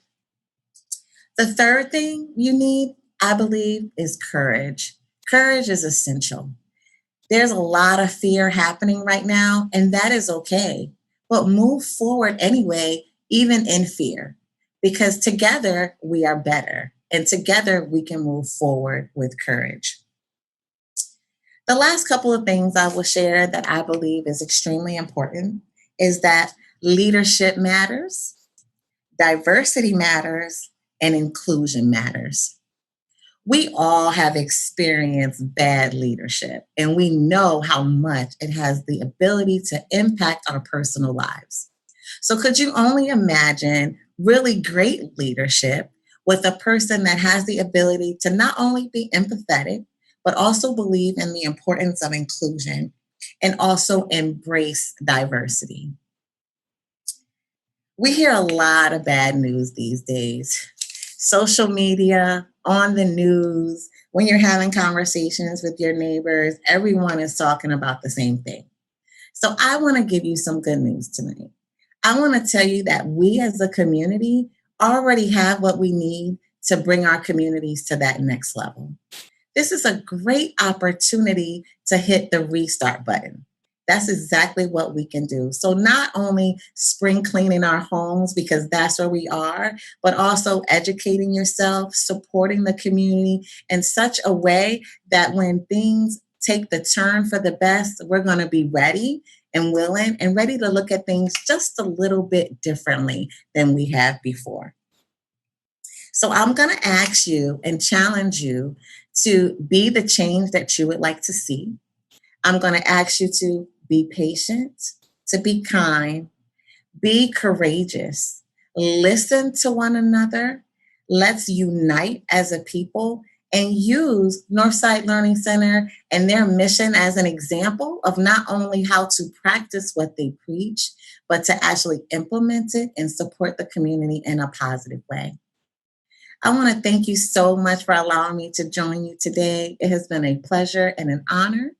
[SPEAKER 9] The third thing you need, I believe, is courage. Courage is essential. There's a lot of fear happening right now, and that is okay. But move forward anyway, even in fear, because together we are better, and together we can move forward with courage. The last couple of things I will share that I believe is extremely important is that leadership matters, diversity matters, and inclusion matters. We all have experienced bad leadership, and we know how much it has the ability to impact our personal lives. So, could you only imagine really great leadership with a person that has the ability to not only be empathetic, but also believe in the importance of inclusion and also embrace diversity? We hear a lot of bad news these days. Social media, on the news, when you're having conversations with your neighbors, everyone is talking about the same thing. So I want to give you some good news tonight. I want to tell you that we as a community already have what we need to bring our communities to that next level. This is a great opportunity to hit the restart button. That's exactly what we can do. So not only spring cleaning our homes because that's where we are, but also educating yourself, supporting the community in such a way that when things take the turn for the best, we're going to be ready and willing and ready to look at things just a little bit differently than we have before. So I'm going to ask you and challenge you to be the change that you would like to see. I'm going to ask you to be patient, to be kind, be courageous, listen to one another. Let's unite as a people and use Northside Learning Center and their mission as an example of not only how to practice what they preach, but to actually implement it and support the community in a positive way. I want to thank you so much for allowing me to join you today. It has been a pleasure and an honor.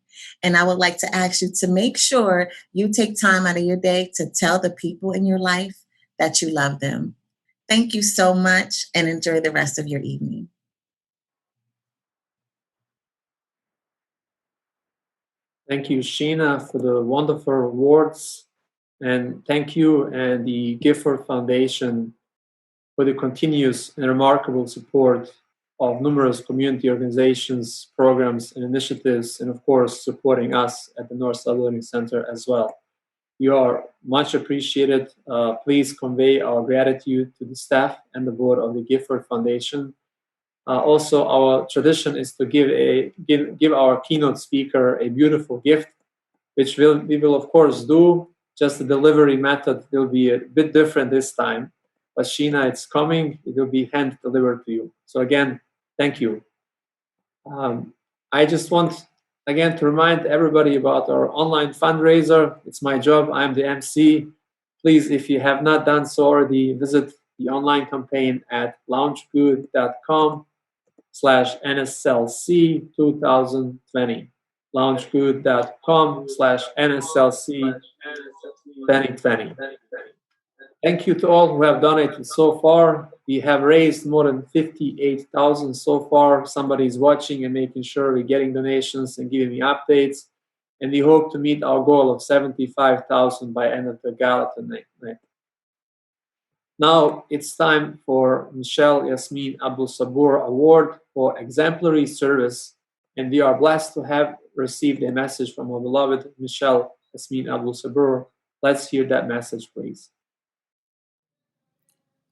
[SPEAKER 9] And I would like to ask you to make sure you take time out of your day to tell the people in your life that you love them. Thank you so much and enjoy the rest of your evening.
[SPEAKER 1] Thank you, Sheena, for the wonderful words. And thank you and the Gifford Foundation for the continuous and remarkable support of numerous community organizations, programs, and initiatives, and of course, supporting us at the Northside Learning Center as well. You are much appreciated. Please convey our gratitude to the staff and the board of the Gifford Foundation. Also, our tradition is to give our keynote speaker a beautiful gift, which we will of course do. Just the delivery method will be a bit different this time. But Sheena, it's coming. It will be hand delivered to you. So again, thank you. I just want again to remind everybody about our online fundraiser. It's my job. I'm the MC. Please, if you have not done so already, visit the online campaign at launchgood.com/NSLC 2020. Launchgood.com/NSLC 2020. Thank you to all who have donated so far. We have raised more than 58,000 so far. Somebody is watching and making sure we're getting donations and giving me updates. And we hope to meet our goal of 75,000 by end of the Gala tonight. Now it's time for Michelle Yasmin Abdul Sabur Award for exemplary service. And we are blessed to have received a message from our beloved Michelle Yasmin Abdul Sabur. Let's hear that message, please.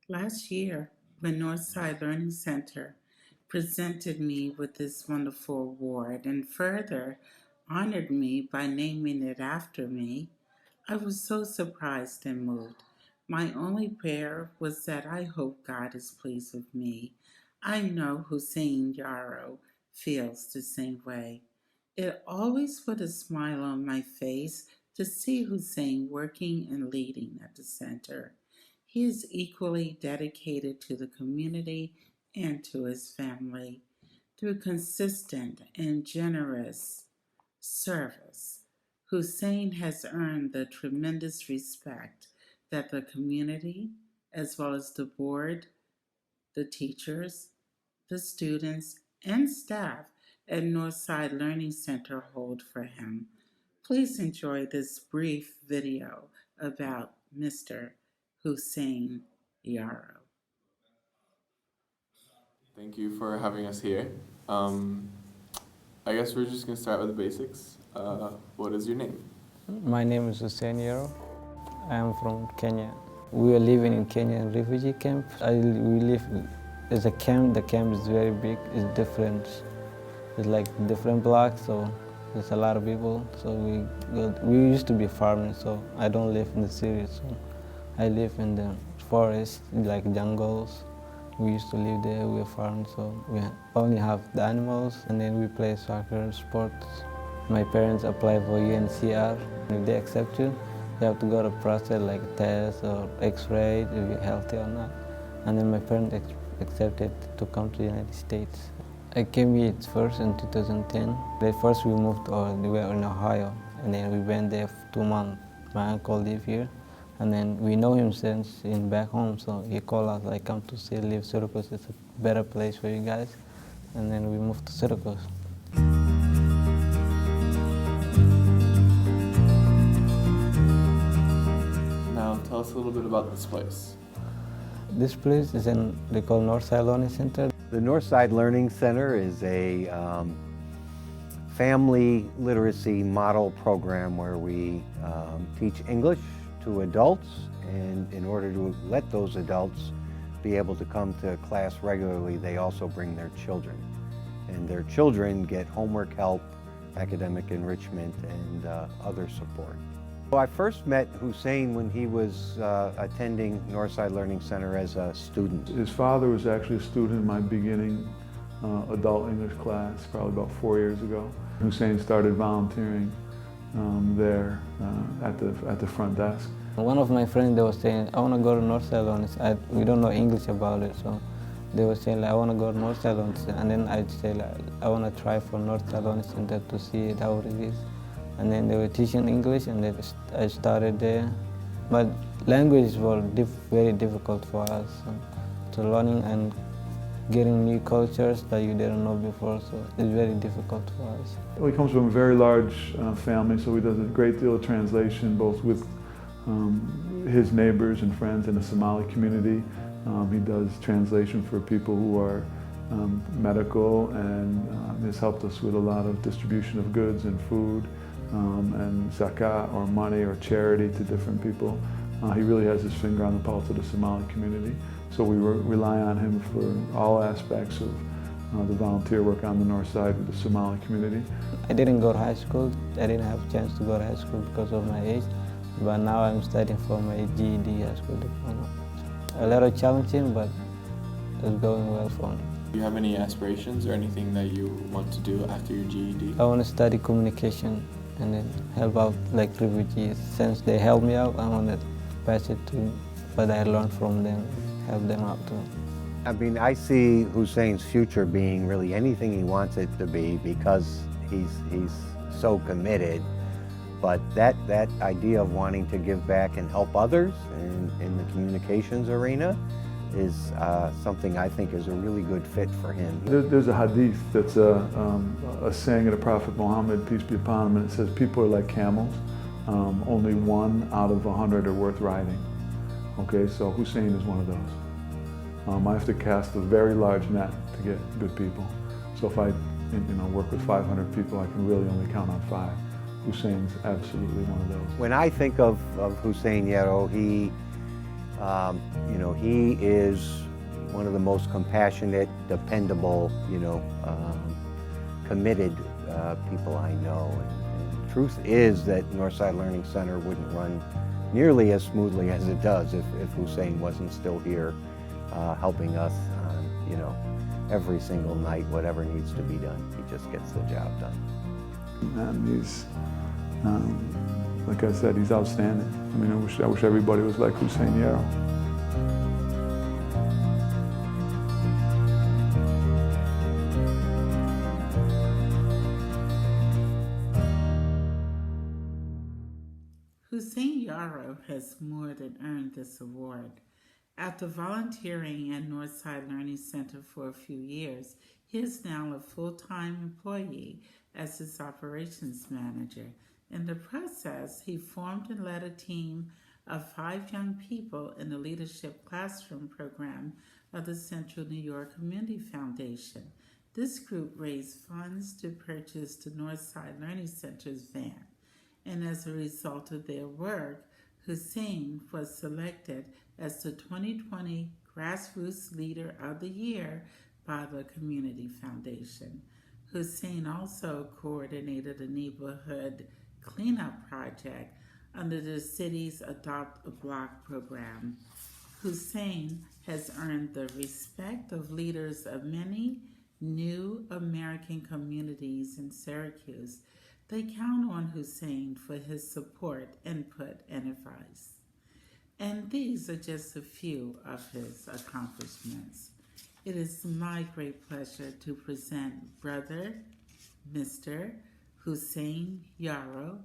[SPEAKER 10] Last year, the Northside Learning Center presented me with this wonderful award and further honored me by naming it after me. I was so surprised and moved. My only prayer was that I hope God is pleased with me. I know Hussein Yarrow feels the same way. It always put a smile on my face to see Hussein working and leading at the center. He is equally dedicated to the community and to his family. Through consistent and generous service, Hussein has earned the tremendous respect that the community, as well as the board, the teachers, the students, and staff at Northside Learning Center hold for him. Please enjoy this brief video about Mr. Hussein Yarrow.
[SPEAKER 11] Thank you for having us here. I guess we're just going to start with the basics. What is your name?
[SPEAKER 12] My name is Hussein Yarrow. I am from Kenya. We were living in Kenya refugee camp. We live as a camp. The camp is very big. It's different. It's like different blocks, so there's a lot of people. So we used to be farming, so I don't live in the city. So I live in the forest, like jungles. We used to live there, we farm, so we only have the animals, and then we play soccer, sports. My parents apply for UNCR. If they accept you, you have to go to a process like a test or x-ray, if you're healthy or not. And then my parents accepted to come to the United States. I came here first in 2010. First we moved, we were in Ohio, and then we went there for 2 months. My uncle lived here. And then we know him since in back home, so he called us like, come to see, live Syracuse, it's a better place for you guys. And then we moved to Syracuse.
[SPEAKER 11] Now tell us a little bit about this place.
[SPEAKER 12] This place is they call Northside Learning Center.
[SPEAKER 3] The Northside Learning Center is a family literacy model program where we teach English to adults, and in order to let those adults be able to come to class regularly, they also bring their children. And their children get homework help, academic enrichment, and other support. So I first met Hussein when he was attending Northside Learning Center as a student.
[SPEAKER 2] His father was actually a student in my beginning adult English class, probably about 4 years ago. Hussein started volunteering there at the front desk.
[SPEAKER 12] One of my friends, they were saying, I want to go to Northside Learning Center. We don't know English about it, so they were saying, like, I want to go to Northside Learning Center. And then I'd say, like, I want to try for Northside Learning Center to see it, how it is. And then they were teaching English, and I started there. But languages were very difficult for us to learning, and getting new cultures that you didn't know before, so it's very difficult for us.
[SPEAKER 2] Well, he comes from a very large family, so he does a great deal of translation, both with his neighbors and friends in the Somali community. He does translation for people who are medical, and has helped us with a lot of distribution of goods and food, and zakat or money or charity to different people. He really has his finger on the pulse of the Somali community. So we rely on him for all aspects of the volunteer work on the north side with the Somali community.
[SPEAKER 12] I didn't go to high school. I didn't have a chance to go to high school because of my age, but now I'm studying for my GED high school diploma. A little challenging, but it's going well for me.
[SPEAKER 11] Do you have any aspirations or anything that you want to do after your GED?
[SPEAKER 12] I want to study communication and then help out like refugees. Since they help me out, I want to pass it to what I learned from them, help them out too.
[SPEAKER 3] I mean, I see Hussein's future being really anything he wants it to be because he's so committed. But that idea of wanting to give back and help others in the communications arena is something I think is a really good fit for him.
[SPEAKER 2] There's a hadith that's a saying of the Prophet Muhammad, peace be upon him, and it says, people are like camels. Only 1 out of 100 are worth riding. Okay, so Hussein is one of those. I have to cast a very large net to get good people. So if I work with 500 people, I can really only count on 5. Hussein's absolutely one of those.
[SPEAKER 3] When I think of Hussein Yarrow, he is one of the most compassionate, dependable, committed people I know. And the truth is that Northside Learning Center wouldn't run nearly as smoothly as it does if Hussein wasn't still here helping us on, every single night, whatever needs to be done. He just gets the job done.
[SPEAKER 2] And he's, like I said, he's outstanding. I mean, I wish everybody was like Hussein Yarrow.
[SPEAKER 10] Hussein Yarrow has more than earned this award. After volunteering at Northside Learning Center for a few years, he is now a full-time employee as its operations manager. In the process, he formed and led a team of 5 young people in the Leadership Classroom program of the Central New York Community Foundation. This group raised funds to purchase the Northside Learning Center's van, and as a result of their work, Hussein was selected as the 2020 Grassroots Leader of the Year by the Community Foundation. Hussein also coordinated a neighborhood cleanup project under the city's Adopt a Block program. Hussein has earned the respect of leaders of many new American communities in Syracuse. They count on Hussein for his support, input, and advice. And these are just a few of his accomplishments. It is my great pleasure to present Brother Mr. Hussein Yarrow,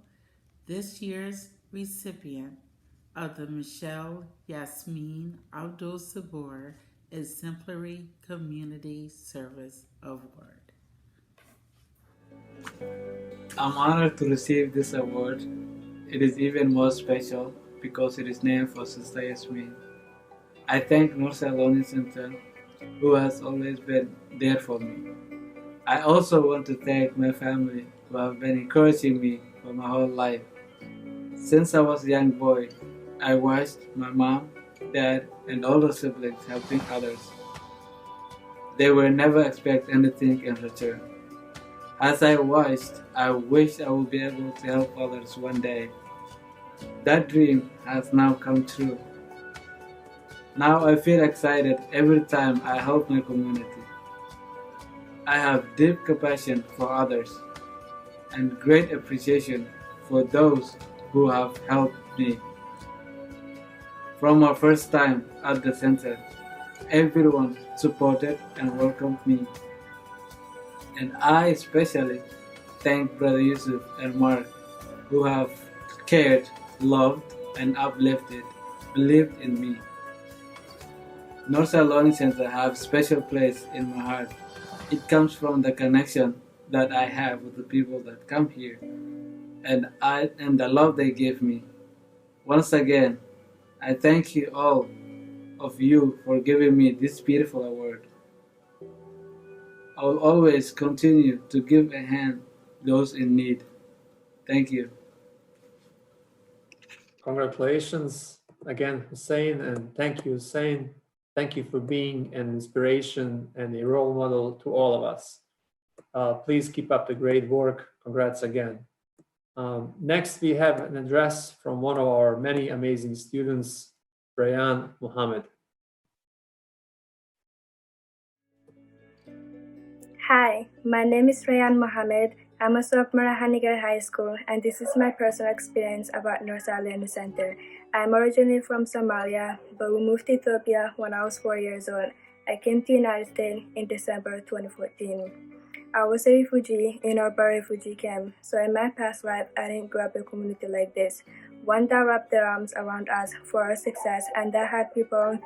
[SPEAKER 10] this year's recipient of the Michelle Yasmin Abdul Sabur Exemplary Community Service Award.
[SPEAKER 13] I'm honored to receive this award. It is even more special because it is named for Sister Yasmin. I thank Northside Learning Center, who has always been there for me. I also want to thank my family, who have been encouraging me for my whole life. Since I was a young boy, I watched my mom, dad, and older siblings helping others. They will never expect anything in return. As I watched, I wished I would be able to help others one day. That dream has now come true. Now I feel excited every time I help my community. I have deep compassion for others and great appreciation for those who have helped me. From my first time at the center, everyone supported and welcomed me. And I especially thank Brother Yusuf and Mark, who have cared, loved, and uplifted, believed in me. Northside Learning Center have special place in my heart. It comes from the connection that I have with the people that come here, and the love they give me. Once again, I thank you all of you for giving me this beautiful award. I will always continue to give a hand those in need. Thank you.
[SPEAKER 1] Congratulations again, Hussein, and thank you, Hussein. Thank you for being an inspiration and a role model to all of us. Please keep up the great work. Congrats again. Next, we have an address from one of our many amazing students, Rayan Mohammed.
[SPEAKER 14] Hi, my name is Rayan Mohammed. I'm a sophomore at Hanigar High School, and this is my personal experience about Northside Learning Center. I'm originally from Somalia, but we moved to Ethiopia when I was 4 years old. I came to the United States in December 2014. I was a refugee in our refugee camp, so in my past life, I didn't grow up in a community like this. One that wrapped their arms around us for our success, and that had people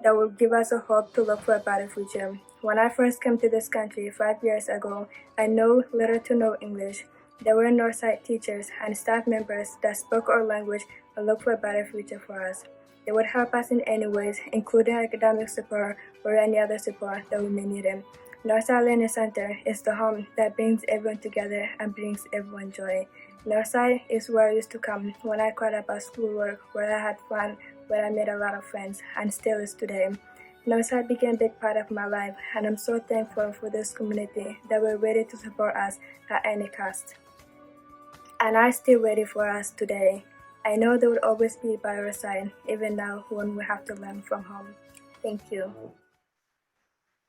[SPEAKER 14] that would give us a hope to look for a better future. When I first came to this country 5 years ago, I know little to no English. There were Northside teachers and staff members that spoke our language and looked for a better future for us. They would help us in any ways, including academic support or any other support that we may need. Northside Learning Center is the home that brings everyone together and brings everyone joy. Northside is where I used to come when I caught up at schoolwork, where I had fun, where I made a lot of friends, and still is today. Northside became a big part of my life, and I'm so thankful for this community that were ready to support us at any cost. And are still ready for us today. I know they would always be by our side, even now when we have to learn from home. Thank you.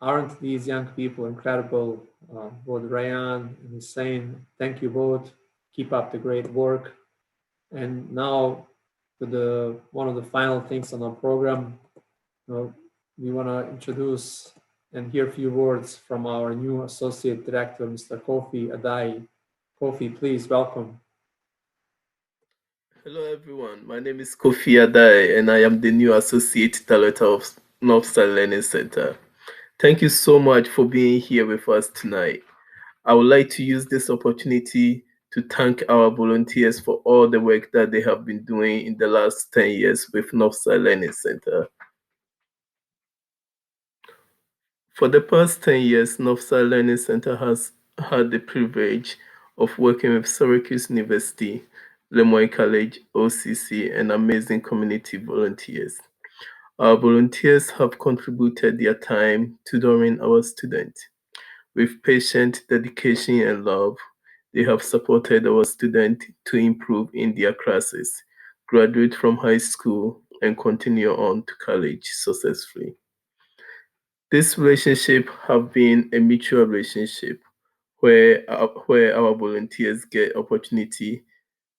[SPEAKER 1] Aren't these young people incredible? Both Rayan and Hussein, thank you both. Keep up the great work. And now to the one of the final things on our program, we want to introduce and hear a few words from our new Associate Director, Mr. Kofi Adai. Kofi, please welcome.
[SPEAKER 15] Hello everyone, my name is Kofi Adai and I am the new Associate Director of Northside Learning Center. Thank you so much for being here with us tonight. I would like to use this opportunity to thank our volunteers for all the work that they have been doing in the last 10 years with Northside Learning Center. For the past 10 years, Northside Learning Center has had the privilege of working with Syracuse University, Lemoyne College, OCC, and amazing community volunteers. Our volunteers have contributed their time tutoring our students. With patient dedication and love, they have supported our students to improve in their classes, graduate from high school, and continue on to college successfully. This relationship have been a mutual relationship where our volunteers get opportunity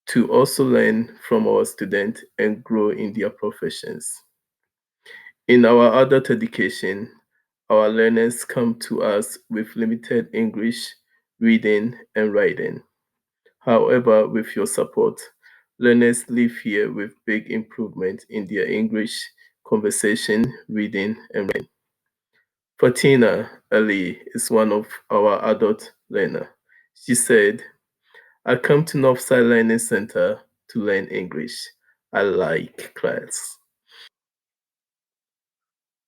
[SPEAKER 15] to also learn from our students and grow in their professions. In our adult education, our learners come to us with limited English, reading, and writing. However, with your support, learners leave here with big improvement in their English, conversation, reading, and writing. Fatina Ali is one of our adult learners. She said, I come to Northside Learning Center to learn English. I like class.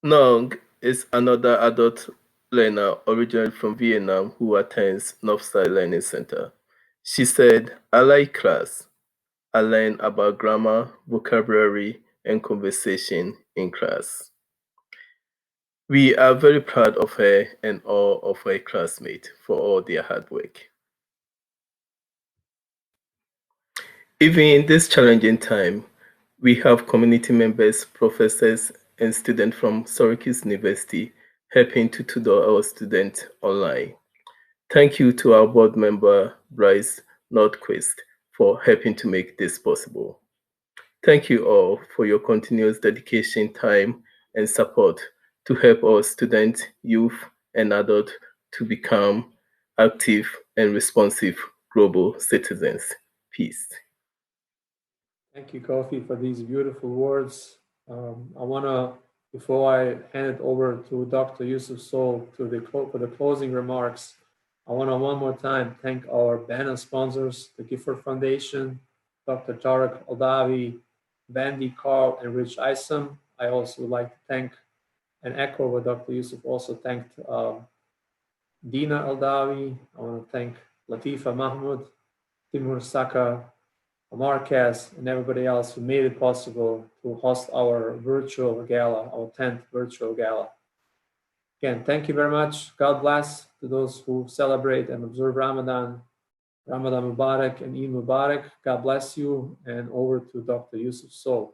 [SPEAKER 15] Nong is another adult learner originally from Vietnam who attends Northside Learning Center. She said, I like class. I learn about grammar, vocabulary, and conversation in class. We are very proud of her and all of her classmates for all their hard work. Even in this challenging time, we have community members, professors, and students from Syracuse University helping to tutor our students online. Thank you to our board member, Bryce Nordquist, for helping to make this possible. Thank you all for your continuous dedication, time, and support to help our students, youth, and adults to become active and responsive global citizens. Peace.
[SPEAKER 1] Thank you, Kofi, for these beautiful words. I want to Before I hand it over to Dr. Yusuf Sol for the closing remarks, I want to one more time thank our banner sponsors, the Gifford Foundation, Dr. Tarek Aldawi, Bandy Carl, and Rich Isom. I also would like to thank and echo what Dr. Yusuf also thanked Dina Aldawi. I want to thank Latifa Mahmoud, Timur Saka, Marquez, and everybody else who made it possible to host our virtual gala, our 10th virtual gala. Again, thank you very much. God bless to those who celebrate and observe Ramadan. Ramadan Mubarak and Eid Mubarak. God bless you. And over to Dr. Yusuf Sol.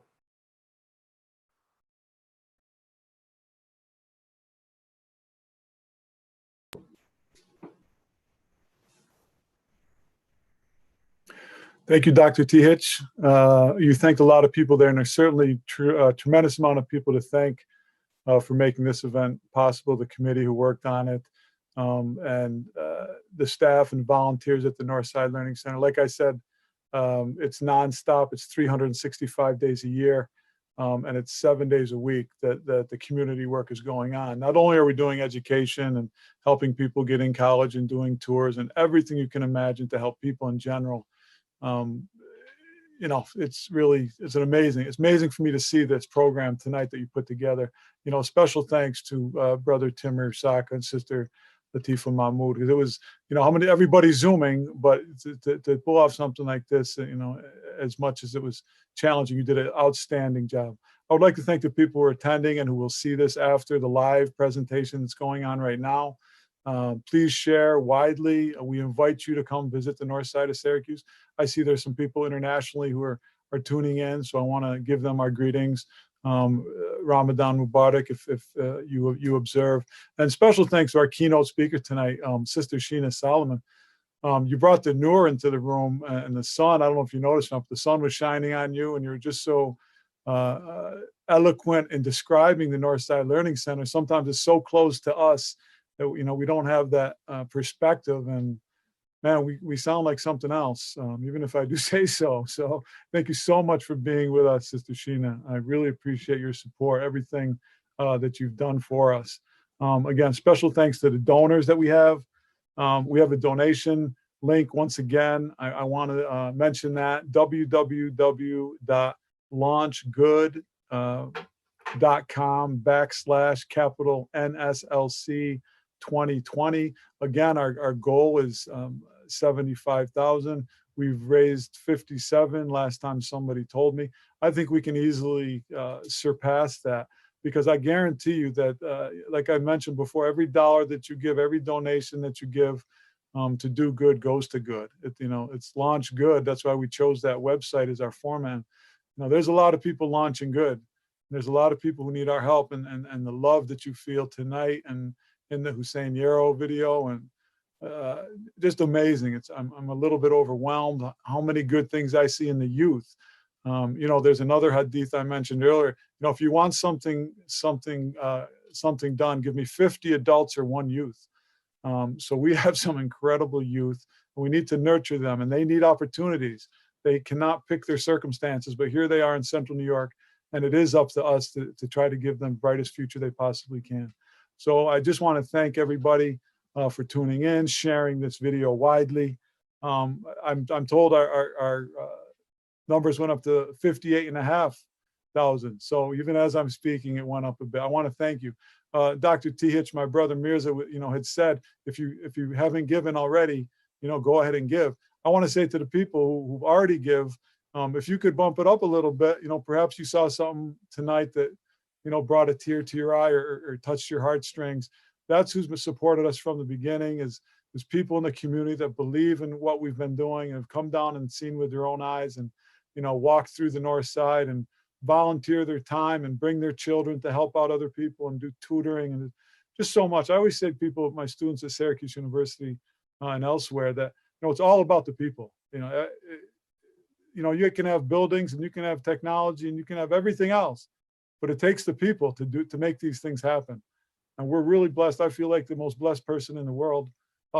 [SPEAKER 2] Thank you, Dr. T. Hitch. You thanked a lot of people there, and there's certainly a tremendous amount of people to thank for making this event possible, the committee who worked on it, and the staff and volunteers at the Northside Learning Center. Like I said, it's nonstop. It's 365 days a year, and it's 7 days a week that the community work is going on. Not only are we doing education and helping people get in college and doing tours and everything you can imagine to help people in general, you know, it's amazing for me to see this program tonight that you put together. You know, special thanks to brother Timur Saka and sister Latifa Mahmoud, because it was, you know, everybody's Zooming, but to pull off something like this, you know, as much as it was challenging, you did an outstanding job. I would like to thank the people who are attending and who will see this after the live presentation that's going on right now. Please share widely. We invite you to come visit the north side of Syracuse. I see there's some people internationally who are tuning in, so I want to give them our greetings. Ramadan Mubarak, if you observe. And special thanks to our keynote speaker tonight, Sister Sheena Solomon. You brought the nur into the room and the sun. I don't know if you noticed, but the sun was shining on you, and you were just so eloquent in describing the Northside Learning Center. Sometimes it's so close to us that, you know, we don't have that perspective, and man, we sound like something else, even if I do say so. So thank you so much for being with us, Sister Sheena. I really appreciate your support, everything that you've done for us. Again, special thanks to the donors that we have. We have a donation link. Once again, I want to mention that www.launchgood.com /NSLC 2020. Again, our goal is 75,000. We've raised 57 last time somebody told me. I think we can easily surpass that, because I guarantee you that, like I mentioned before, every dollar that you give, every donation that you give to do good goes to good. You know, it's launch good. That's why we chose that website as our format. You know, there's a lot of people launching good. There's a lot of people who need our help, and the love that you feel tonight and in the Hussein Yarrow video, and just amazing. I'm a little bit overwhelmed how many good things I see in the youth. You know, there's another hadith I mentioned earlier. You know, if you want something done, give me 50 adults or one youth. So we have some incredible youth, and we need to nurture them, and they need opportunities. They cannot pick their circumstances, but here they are in Central New York, and it is up to us to try to give them the brightest future they possibly can. So I just want to thank everybody for tuning in, sharing this video widely. I'm told our numbers went up to 58,500. So even as I'm speaking, it went up a bit. I want to thank you. Dr. T. Hitch, my brother Mirza, you know, had said, if you haven't given already, you know, go ahead and give. I want to say to the people who've already give, if you could bump it up a little bit, you know, perhaps you saw something tonight that, you know, brought a tear to your eye or touched your heartstrings. That's who's supported us from the beginning, is people in the community that believe in what we've been doing and have come down and seen with their own eyes, and, you know, walk through the north side and volunteer their time and bring their children to help out other people and do tutoring, and just so much. I always say to people, my students at Syracuse University and elsewhere, that, you know, it's all about the people. You know, you can have buildings and you can have technology and you can have everything else, but it takes the people to make these things happen. And we're really blessed. I feel like the most blessed person in the world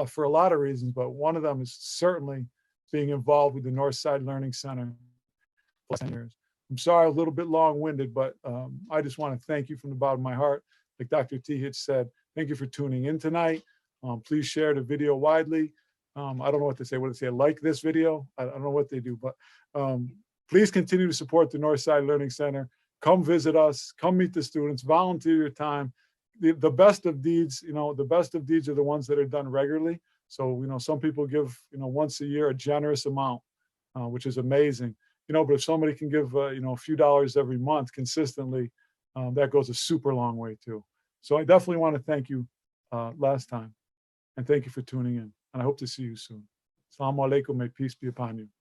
[SPEAKER 2] for a lot of reasons, but one of them is certainly being involved with the Northside Learning Center for 10 years. I'm sorry, a little bit long-winded, but I just want to thank you from the bottom of my heart. Like Dr. T. Hitch said, thank you for tuning in tonight. Please share the video widely. I don't know what to say. What to say? Like this video? I don't know what they do, but please continue to support the Northside Learning Center. Come visit us. Come meet the students. Volunteer your time. The best of deeds, the best of deeds are the ones that are done regularly. So, some people give, once a year a generous amount, which is amazing. But if somebody can give, a few dollars every month consistently, that goes a super long way too. So I definitely want to thank you last time, and thank you for tuning in. And I hope to see you soon. Assalamu alaikum, may peace be upon you.